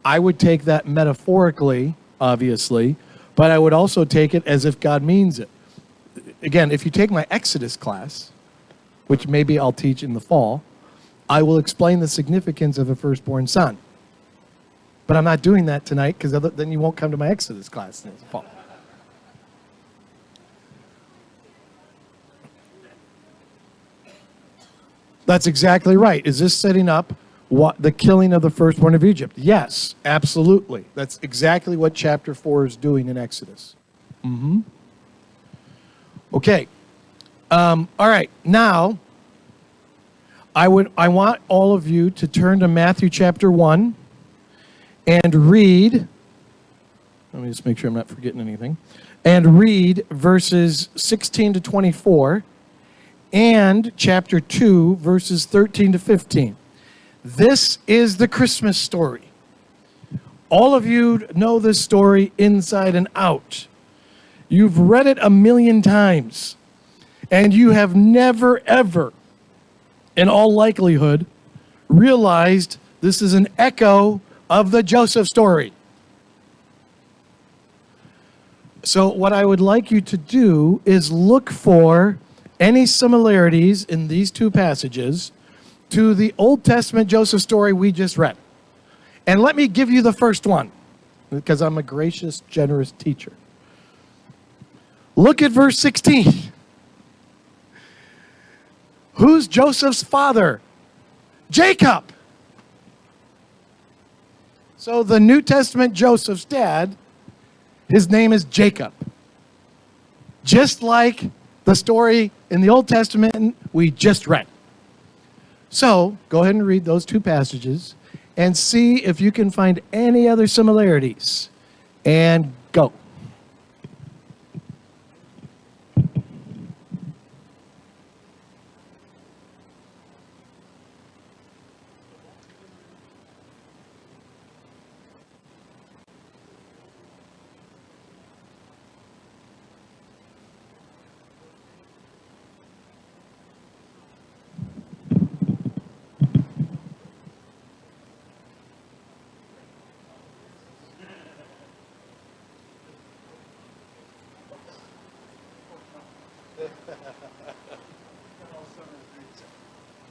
I would take that metaphorically, obviously, but I would also take it as if God means it. Again, if you take my Exodus class, which maybe I'll teach in the fall, I will explain the significance of a firstborn son. But I'm not doing that tonight, because then you won't come to my Exodus class in the fall. That's exactly right. Is this setting up the killing of the firstborn of Egypt? Yes, absolutely. That's exactly what chapter 4 is doing in Exodus. Okay. All right. Now, I want all of you to turn to Matthew chapter 1 and read. Let me just make sure I'm not forgetting anything. And read verses 16 to 24 and chapter 2, verses 13 to 15. This is the Christmas story. All of you know this story inside and out. You've read it a million times, and you have never, ever, in all likelihood, realized this is an echo of the Joseph story. So what I would like you to do is look for any similarities in these two passages to the Old Testament Joseph story we just read. And let me give you the first one, because I'm a gracious, generous teacher. Look at verse 16. Who's Joseph's father? Jacob. So the New Testament Joseph's dad, his name is Jacob. Just like the story in the Old Testament we just read. So go ahead and read those two passages and see if you can find any other similarities. And go.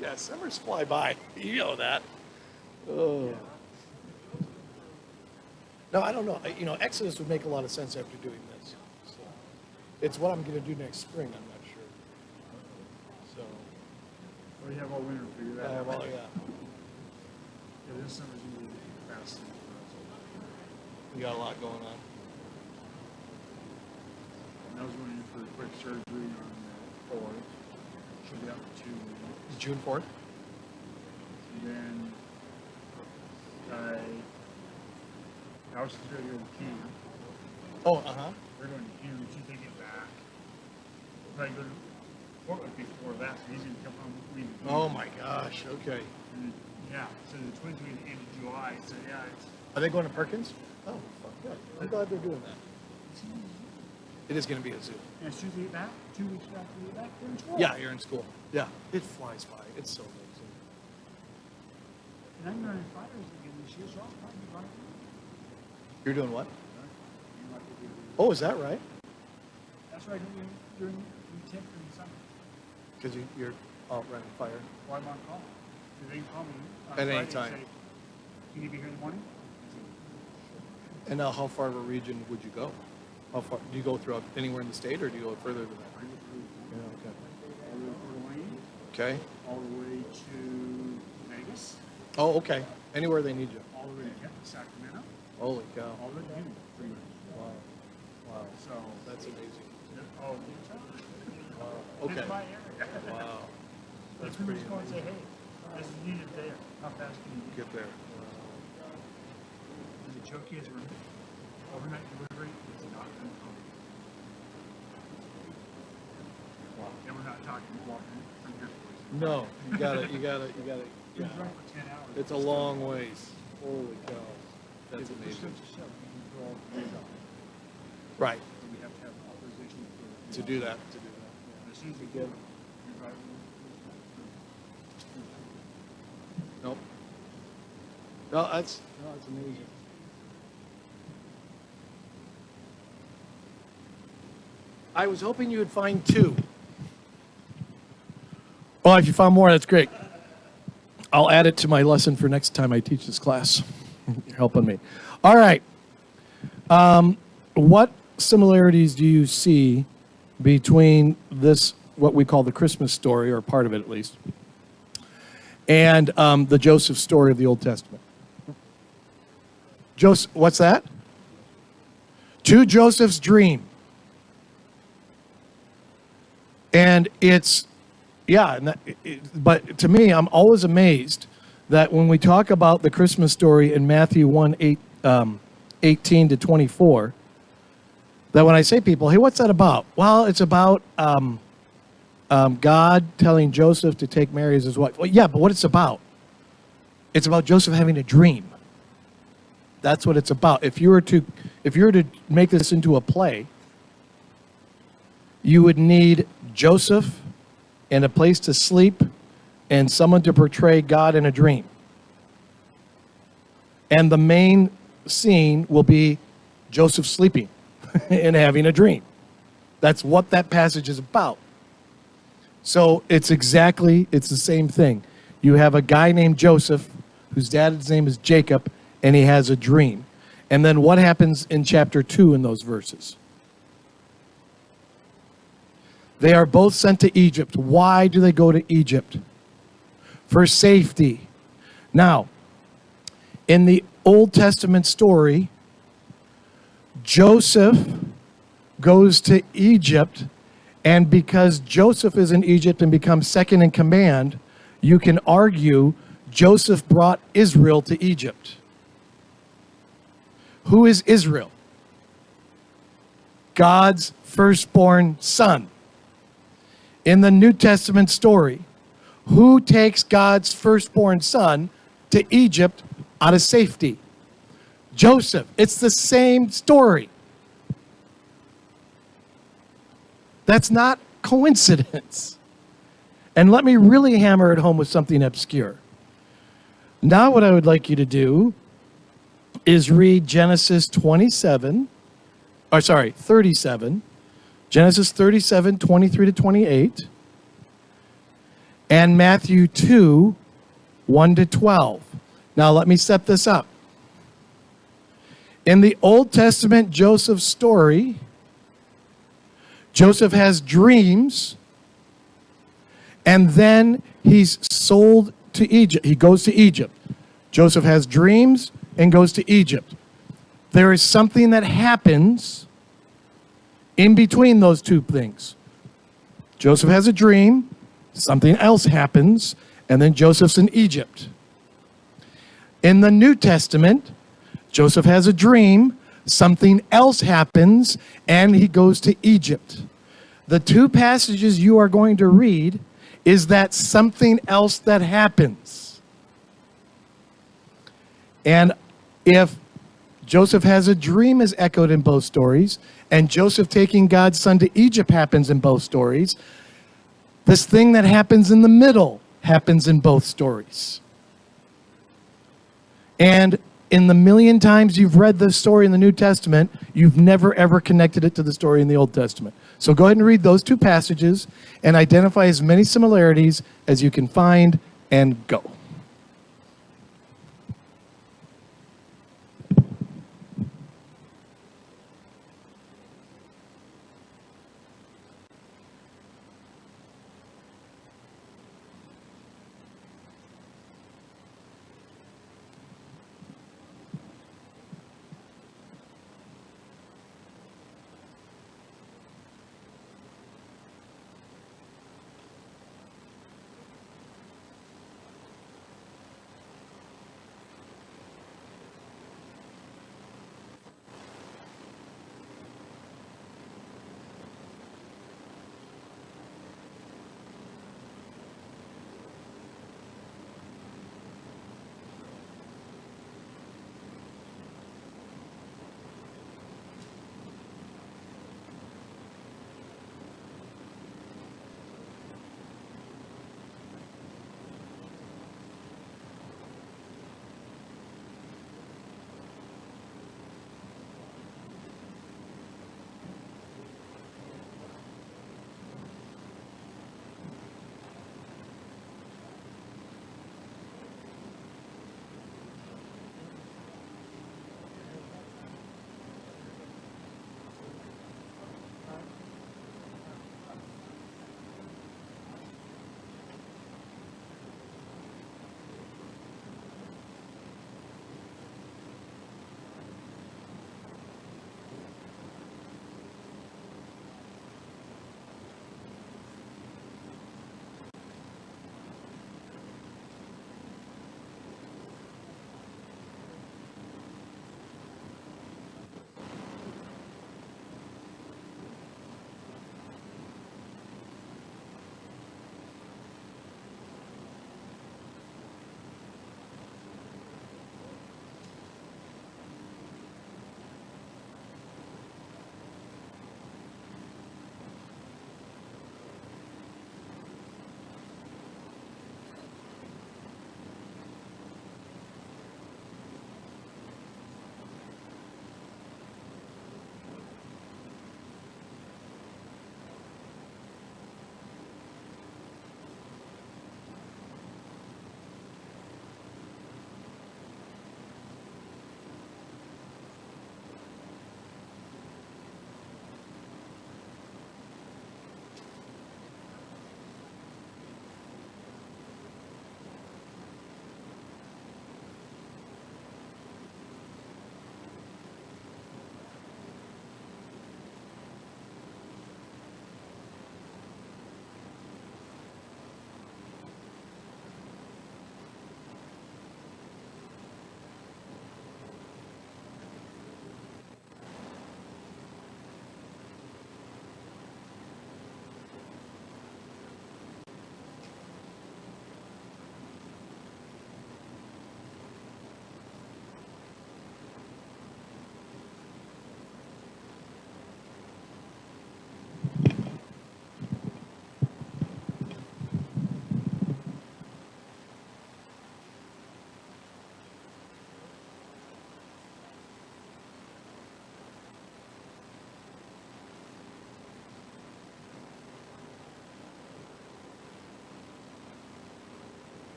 Yeah, summers fly by. You know that. Oh. No, I don't know. Exodus would make a lot of sense after doing this. So it's what I'm going to do next spring. I'm not sure. So. Well, you have all winter to figure that out. Well, yeah. Yeah, this summer's going to be fast. We got a lot going on. And I was going in for a quick surgery on the 4th. Should be out for 2 weeks. June 4th? And then I was supposed to go to camp. Oh, uh-huh. They're going to camp. She take it back. But I go to Portland before that, so he's going to come home with me. Oh, my gosh. Okay. And yeah, so the twins are going to end of July. So yeah, it's. Are they going to Perkins? Oh, fuck yeah. I'm glad they're doing that. It is going to be a zoo. And as soon as we get back, 2 weeks after we get back, we're in school. Yeah, you're in school. Yeah. It flies by. It's so amazing. And I'm running fires again this year, so I'll probably run it. You're doing what? You might be doing it. Oh, is that right? That's right, during the tip in the summer. Because you're out running fire. Why am I on call? So they can call me on At any Friday and time. say, can you be here in the morning? And now, how far of a region would you go? How far? Do you go throughout anywhere in the state, or do you go further than that? I go through Yeah, all the way to Fort Wayne, okay. all the way to Vegas, Oh, okay. Anywhere they need you. all the way to Sacramento, Holy cow. all the way to Denver, pretty much. Wow. Wow. So, That's amazing. oh, Utah? Wow. Okay. It's my area. Wow. That's That's pretty pretty much go and say, amazing. hey, this is needed there. How fast can you get? Get there. And the joke is, overnight delivery is not going to come. Wow. And we're not talking walking from here. No, you got it. We're Yeah. driving for 10 hours. It's a long ways. Holy cow. That's If it amazing. starts to show, we can go all the way up. Right. So we have to have authorization for. To do that. As soon as we get, you're driving. Nope. No, that's amazing. I was hoping you would find two. Well, if you found more, that's great. I'll add it to my lesson for next time I teach this class. You're helping me. All right. What similarities do you see between this, what we call the Christmas story, or part of it at least, and the Joseph story of the Old Testament? Joseph, what's that? To Joseph's dream. And it's, yeah, but to me, I'm always amazed that when we talk about the Christmas story in Matthew 18 to 24, that when I say people, hey, what's that about? Well, it's about God telling Joseph to take Mary as his wife. Well, yeah, but what it's about? It's about Joseph having a dream. That's what it's about. If you were to make this into a play, you would need Joseph and a place to sleep and someone to portray God in a dream. And the main scene will be Joseph sleeping and having a dream. That's what that passage is about. So it's the same thing. you have a guy named Joseph, whose dad's name is Jacob, and he has a dream. And then what happens in chapter 2 in those verses? They are both sent to Egypt. Why do they go to Egypt? For safety. Now, in the Old Testament story, Joseph goes to Egypt, and because Joseph is in Egypt and becomes second in command, you can argue Joseph brought Israel to Egypt. Who is Israel? God's firstborn son. In the New Testament story, who takes God's firstborn son to Egypt out of safety? Joseph. It's the same story. That's not coincidence. And let me really hammer it home with something obscure. Now what I would like you to do is read Genesis 37, Genesis 37, 23 to 28, and Matthew 2, 1 to 12. Now let me set this up. In the Old Testament Joseph story, Joseph has dreams, and then he's sold to Egypt. He goes to Egypt. Joseph has dreams and goes to Egypt. There is something that happens in between those two things. Joseph has a dream, something else happens, and then Joseph's in Egypt. In the New Testament, Joseph has a dream, something else happens, and he goes to Egypt. The two passages you are going to read is that something else that happens. And if Joseph has a dream is echoed in both stories, and Joseph taking God's son to Egypt happens in both stories, this thing that happens in the middle happens in both stories. And in the million times you've read this story in the New Testament, you've never ever connected it to the story in the Old Testament. So go ahead and read those two passages and identify as many similarities as you can find and go.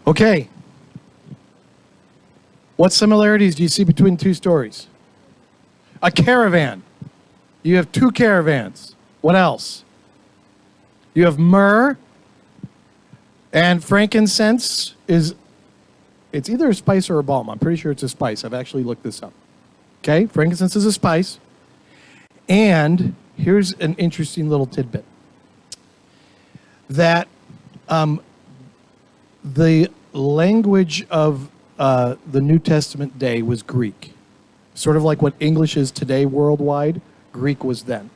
Okay. What similarities do you see between two stories? A caravan. You have two caravans. What else? You have myrrh and frankincense it's either a spice or a balm. I'm pretty sure it's a spice. I've actually looked this up. Okay, frankincense is a spice. And here's an interesting little tidbit. That the language of the New Testament day was Greek. Sort of like what English is today worldwide, Greek was then.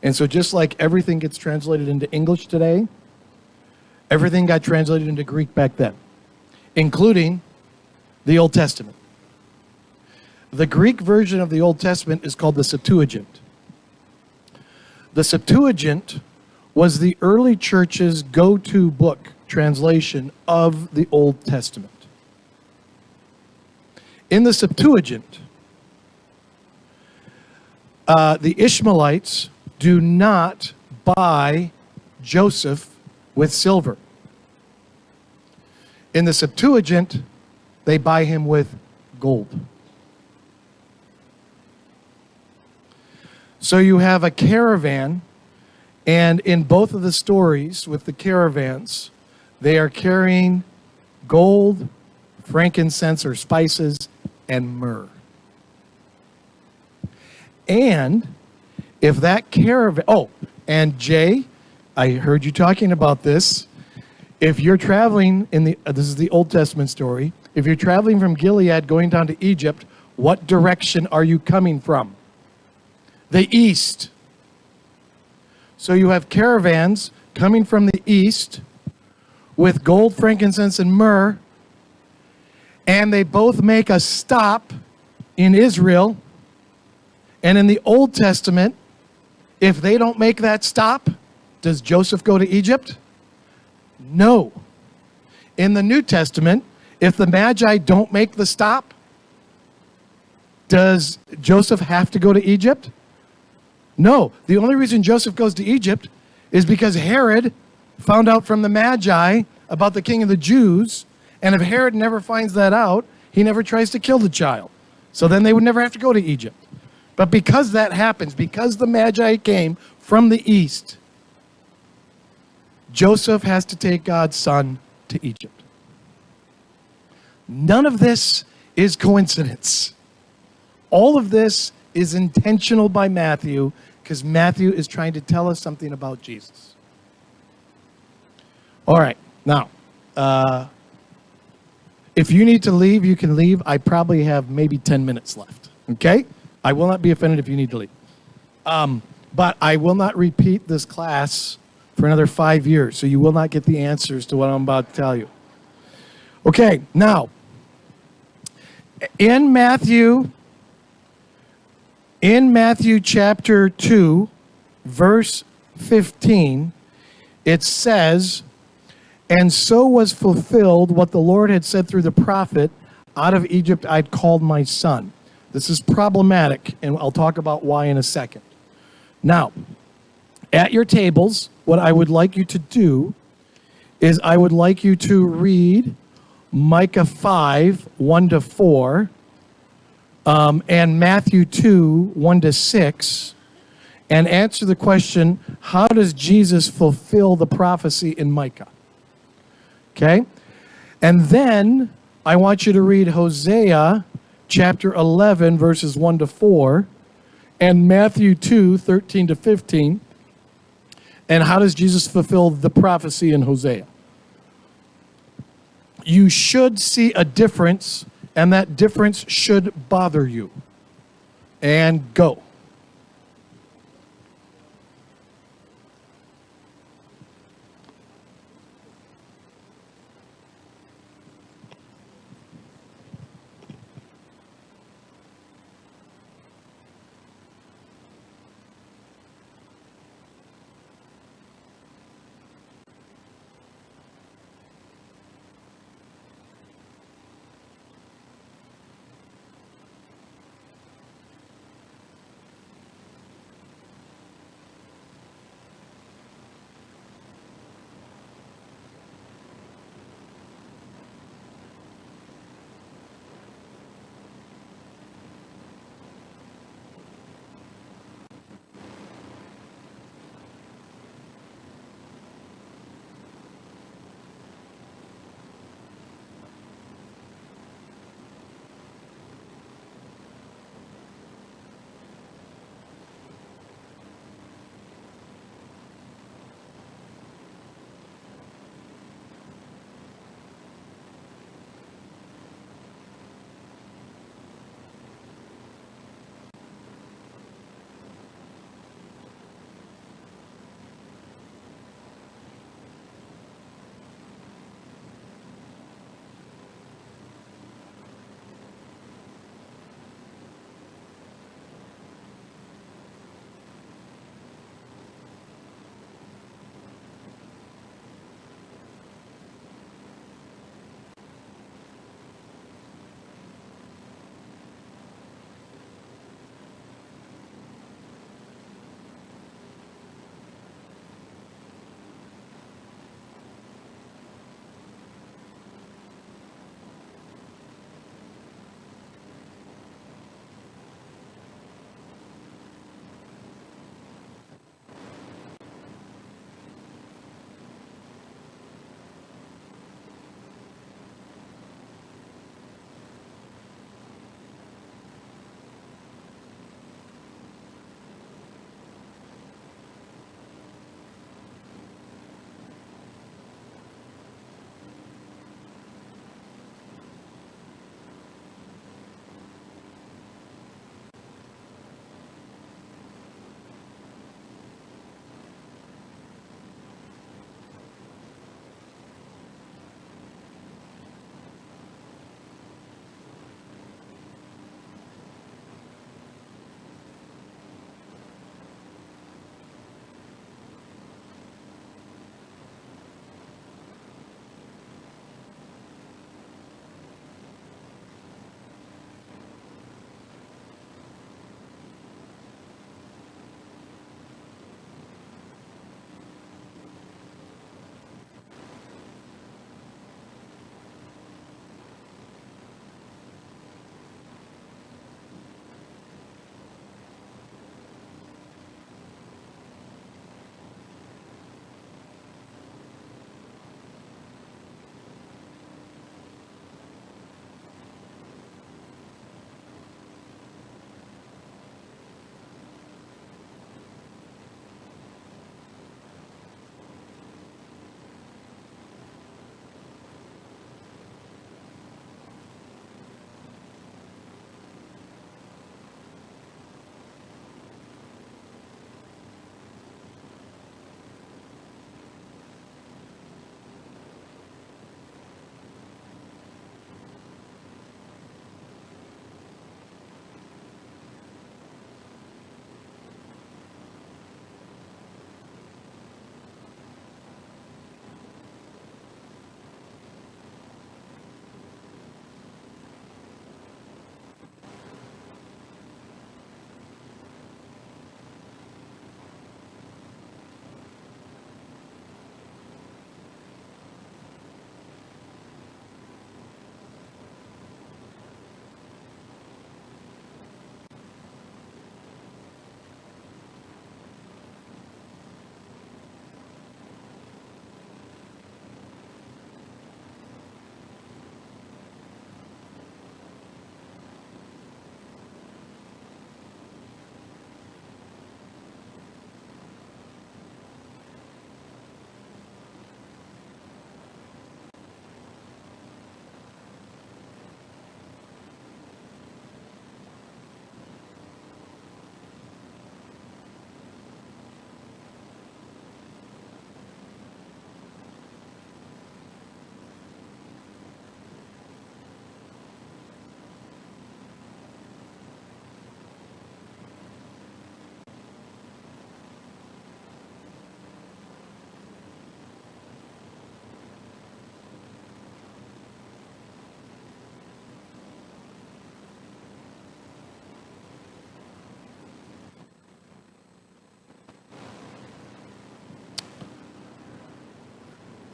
And so just like everything gets translated into English today, everything got translated into Greek back then, including the Old Testament. The Greek version of the Old Testament is called the Septuagint. The Septuagint was the early church's go-to book translation of the Old Testament. In the Septuagint, the Ishmaelites do not buy Joseph with silver. In the Septuagint, they buy him with gold. So you have a caravan, and in both of the stories with the caravans, they are carrying gold, frankincense or spices, and myrrh. And if that caravan, and Jay, I heard you talking about this. If you're traveling this is the Old Testament story. If you're traveling from Gilead going down to Egypt, what direction are you coming from? The east. So you have caravans coming from the east with gold, frankincense, and myrrh, and they both make a stop in Israel. And in the Old Testament, if they don't make that stop, does Joseph go to Egypt? No. In the New Testament, if the Magi don't make the stop, does Joseph have to go to Egypt? No. The only reason Joseph goes to Egypt is because Herod found out from the Magi about the king of the Jews, and if Herod never finds that out, he never tries to kill the child. So then they would never have to go to Egypt. But because that happens, because the Magi came from the east, Joseph has to take God's son to Egypt. None of this is coincidence. All of this is intentional by Matthew, because Matthew is trying to tell us something about Jesus. All right, now, if you need to leave, you can leave. I probably have maybe 10 minutes left, okay? I will not be offended if you need to leave. But I will not repeat this class for another 5 years, so you will not get the answers to what I'm about to tell you. Okay, now, in Matthew chapter 2, verse 15, it says, "And so was fulfilled what the Lord had said through the prophet, out of Egypt I'd called my son." This is problematic, and I'll talk about why in a second. Now, at your tables, what I would like you to do is I would like you to read Micah 5, 1-4, and Matthew 2, 1-6, and answer the question, how does Jesus fulfill the prophecy in Micah? Okay? And then I want you to read Hosea chapter 11, verses 1-4, and Matthew 2, 13-15, and how does Jesus fulfill the prophecy in Hosea? You should see a difference, and that difference should bother you. And go.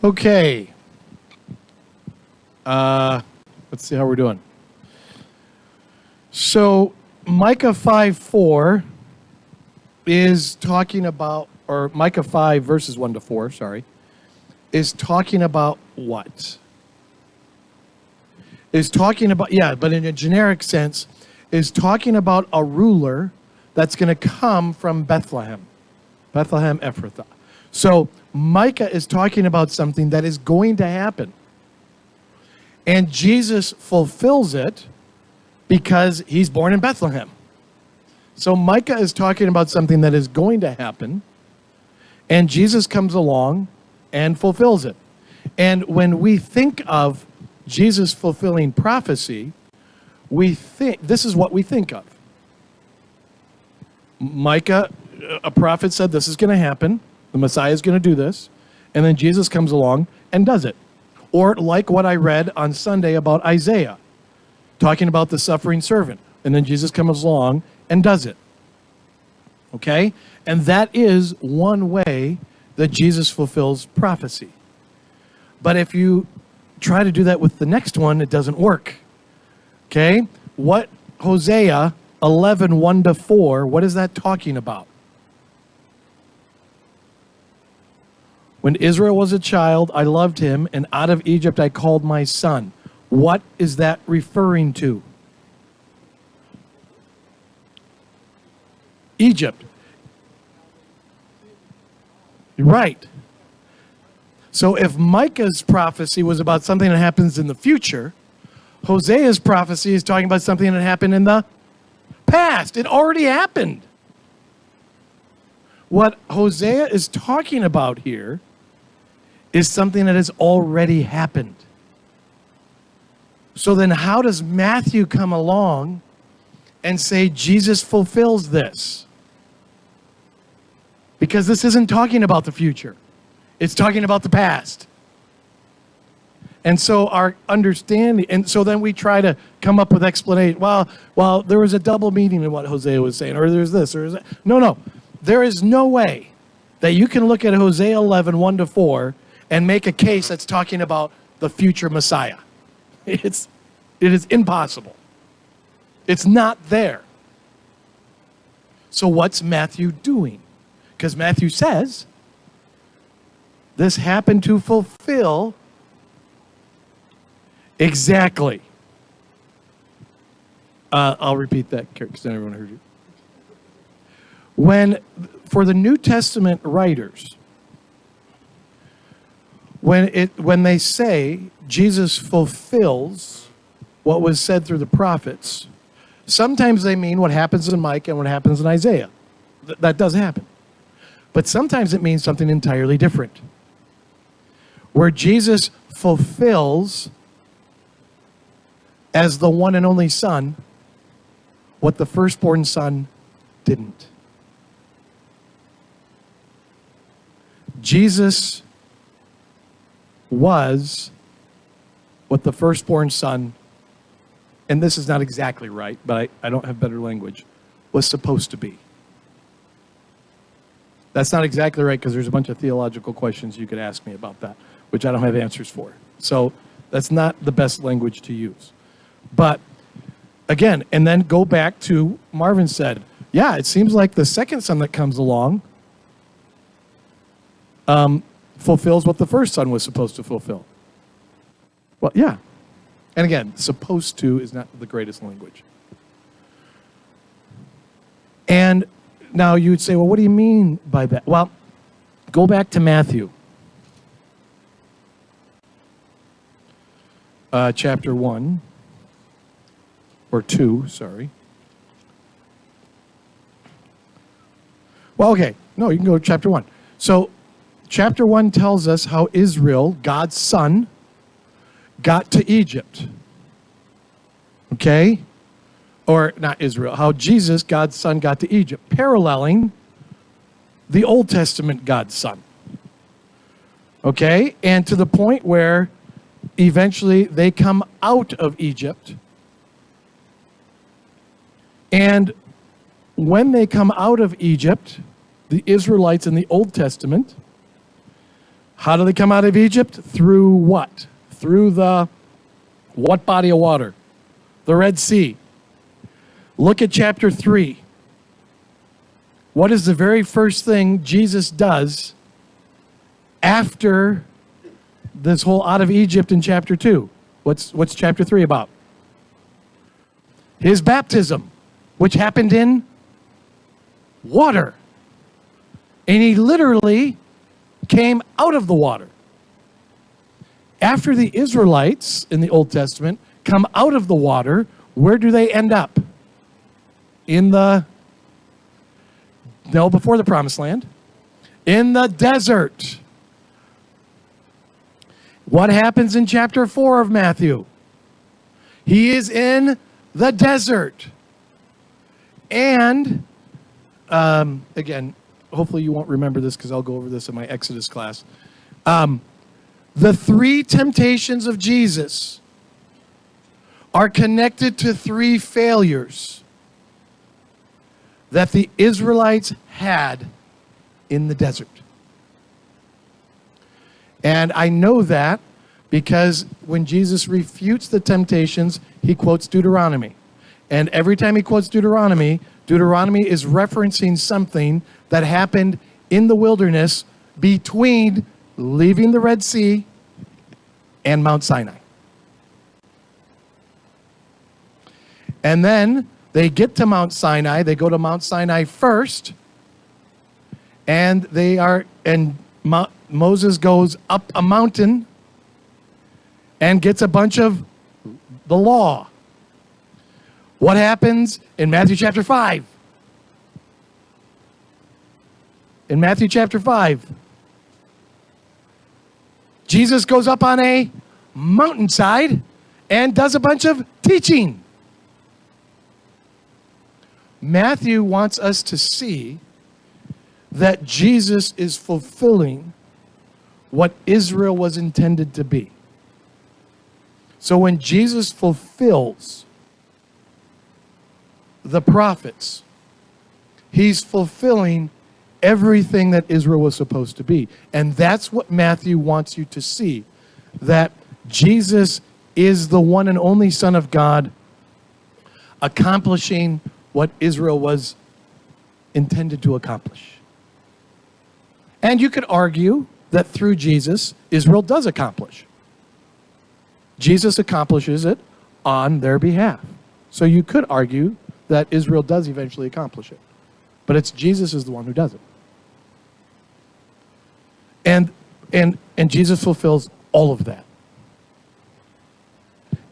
Okay. Let's see how we're doing. So Micah 5:4 is talking about, or Micah 5 verses 1 to 4, sorry, is talking about what? Is talking about, yeah, but in a generic sense, is talking about a ruler that's going to come from Bethlehem Ephrathah. So Micah is talking about something that is going to happen. And Jesus fulfills it because he's born in Bethlehem. So Micah is talking about something that is going to happen, and Jesus comes along and fulfills it. And when we think of Jesus fulfilling prophecy, we think, this is what we think of. Micah, a prophet, said this is going to happen. The Messiah is going to do this. And then Jesus comes along and does it. Or like what I read on Sunday about Isaiah, talking about the suffering servant. And then Jesus comes along and does it. Okay? And that is one way that Jesus fulfills prophecy. But if you try to do that with the next one, it doesn't work. Okay? What Hosea 11, 1 to 4, what is that talking about? When Israel was a child, I loved him, and out of Egypt I called my son. What is that referring to? Egypt. Right. So if Micah's prophecy was about something that happens in the future, Hosea's prophecy is talking about something that happened in the past. It already happened. What Hosea is talking about here is something that has already happened. So then how does Matthew come along and say Jesus fulfills this? Because this isn't talking about the future. It's talking about the past. And so our understanding, and so then we try to come up with explanation. Well, there was a double meaning in what Hosea was saying, or there's this, or is that. No. There is no way that you can look at Hosea 11, 1 to 4, and make a case that's talking about the future Messiah. It is impossible. It's not there. So what's Matthew doing? Because Matthew says, this happened to fulfill exactly. I'll repeat that because then everyone heard you. For the New Testament writers, when they say Jesus fulfills what was said through the prophets, sometimes they mean what happens in Micah and what happens in Isaiah. That does happen. But sometimes it means something entirely different. Where Jesus fulfills as the one and only Son what the firstborn son didn't. Jesus was what the firstborn son, and this is not exactly right, but I don't have better language, was supposed to be. That's not exactly right because there's a bunch of theological questions you could ask me about that, which I don't have answers for. So that's not the best language to use. But again, and then go back to Marvin said, yeah, it seems like the second son that comes along fulfills what the first son was supposed to fulfill. Well, yeah. And again, supposed to is not the greatest language. And now you would say, well, what do you mean by that? Well, go back to Matthew. Chapter 1. Or 2, sorry. Well, okay. No, you can go to chapter 1. So, chapter 1 tells us how Israel, God's son, got to Egypt. Okay? Or not Israel, how Jesus, God's son, got to Egypt, paralleling the Old Testament God's son. Okay? And to the point where eventually they come out of Egypt. And when they come out of Egypt, the Israelites in the Old Testament, How do they come out of Egypt? Through what? Through the what body of water? The Red Sea. Look at chapter 3. What is the very first thing Jesus does after this whole out of Egypt in chapter 2? What's chapter 3 about? His baptism, which happened in water. And he literally came out of the water. After the Israelites in the Old Testament come out of the water, where do they end up? Before the Promised Land. In the desert. What happens in chapter 4 of Matthew? He is in the desert. And, again, hopefully you won't remember this because I'll go over this in my Exodus class. The 3 temptations of Jesus are connected to 3 failures that the Israelites had in the desert. And I know that because when Jesus refutes the temptations, he quotes Deuteronomy. And every time he quotes Deuteronomy, Deuteronomy is referencing something that happened in the wilderness between leaving the Red Sea and Mount Sinai. And then they get to Mount Sinai. They go to Mount Sinai first. And Moses goes up a mountain and gets a bunch of the law. What happens in Matthew chapter 5? In Matthew chapter 5, Jesus goes up on a mountainside and does a bunch of teaching. Matthew wants us to see that Jesus is fulfilling what Israel was intended to be. So when Jesus fulfills the prophets, he's fulfilling everything that Israel was supposed to be. And that's what Matthew wants you to see, that Jesus is the one and only Son of God, accomplishing what Israel was intended to accomplish. And you could argue that through Jesus, Israel does accomplish. Jesus accomplishes it on their behalf. So you could argue that Israel does eventually accomplish it. But it's Jesus is the one who does it. And Jesus fulfills all of that.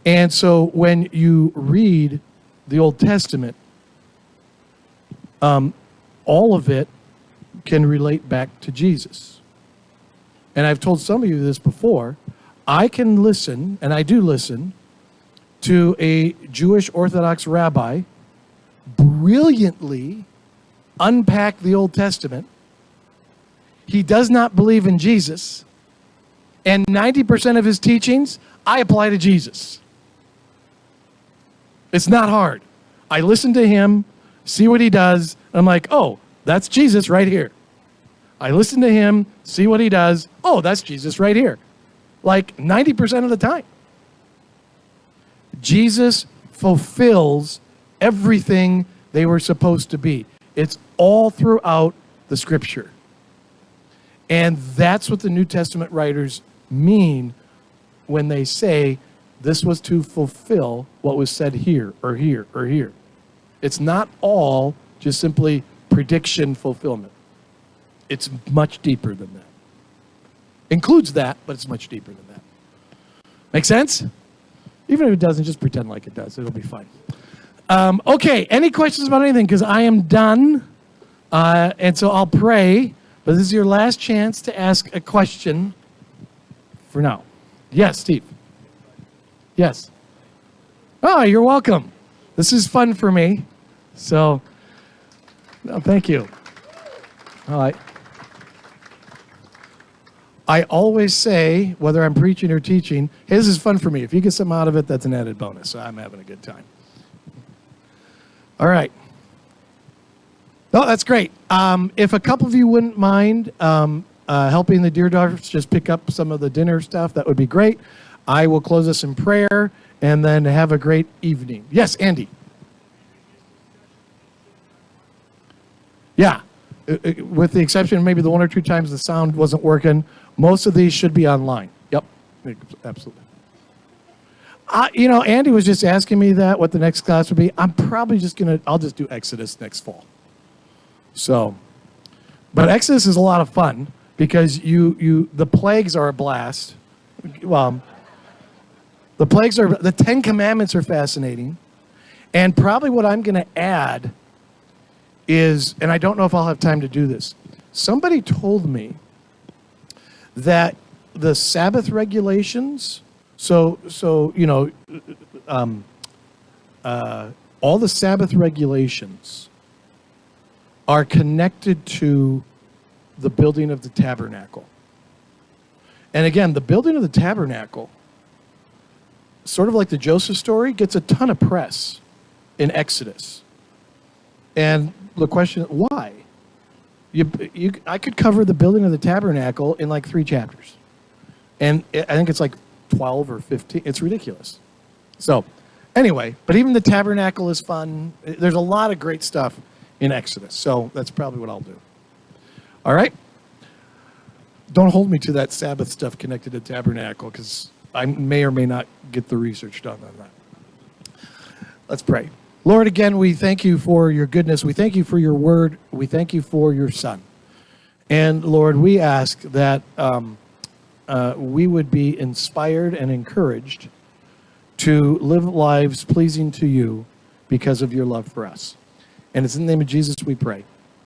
And so when you read the Old Testament, all of it can relate back to Jesus. And I've told some of you this before. I can listen, and I do listen, to a Jewish Orthodox rabbi brilliantly unpack the Old Testament. He does not believe in Jesus, and 90% of his teachings I apply to Jesus. It's not hard. I listen to him, see what he does, and I'm like, oh, that's Jesus right here. I listen to him, see what he does, oh, that's Jesus right here. Like 90% of the time. Jesus fulfills everything they were supposed to be. It's all throughout the scripture. And that's what the New Testament writers mean when they say this was to fulfill what was said here or here or here. It's not all just simply prediction fulfillment. It's much deeper than that. Includes that, but it's much deeper than that. Make sense? Even if it doesn't, just pretend like it does. It'll be fine. Okay, any questions about anything? Because I am done. And so I'll pray. But this is your last chance to ask a question for now. Yes, Steve. Yes. Oh, you're welcome. This is fun for me. So, no, thank you. All right. I always say, whether I'm preaching or teaching, hey, this is fun for me. If you get something out of it, that's an added bonus. So I'm having a good time. All right. Oh, that's great. If a couple of you wouldn't mind helping the Deerdorfs just pick up some of the dinner stuff, that would be great. I will close us in prayer and then have a great evening. Yes, Andy. Yeah, with the exception of maybe the one or two times the sound wasn't working, most of these should be online. Yep, absolutely. Andy was just asking me that, what the next class would be. I'm probably I'll just do Exodus next fall. So, but Exodus is a lot of fun because the plagues are a blast. Well, the 10 Commandments are fascinating. And probably what I'm going to add is, and I don't know if I'll have time to do this, somebody told me that the Sabbath regulations, all the Sabbath regulations are connected to the building of the tabernacle. And again, the building of the tabernacle, sort of like the Joseph story, gets a ton of press in Exodus. And the question, why? I could cover the building of the tabernacle in like 3 chapters. And I think it's like 12 or 15. It's ridiculous. So anyway, but even the tabernacle is fun. There's a lot of great stuff in Exodus. So that's probably what I'll do. All right? Don't hold me to that Sabbath stuff connected to tabernacle because I may or may not get the research done on that. Let's pray. Lord, again, we thank you for your goodness. We thank you for your word. We thank you for your son. And Lord, we ask that we would be inspired and encouraged to live lives pleasing to you because of your love for us. And it's in the name of Jesus we pray.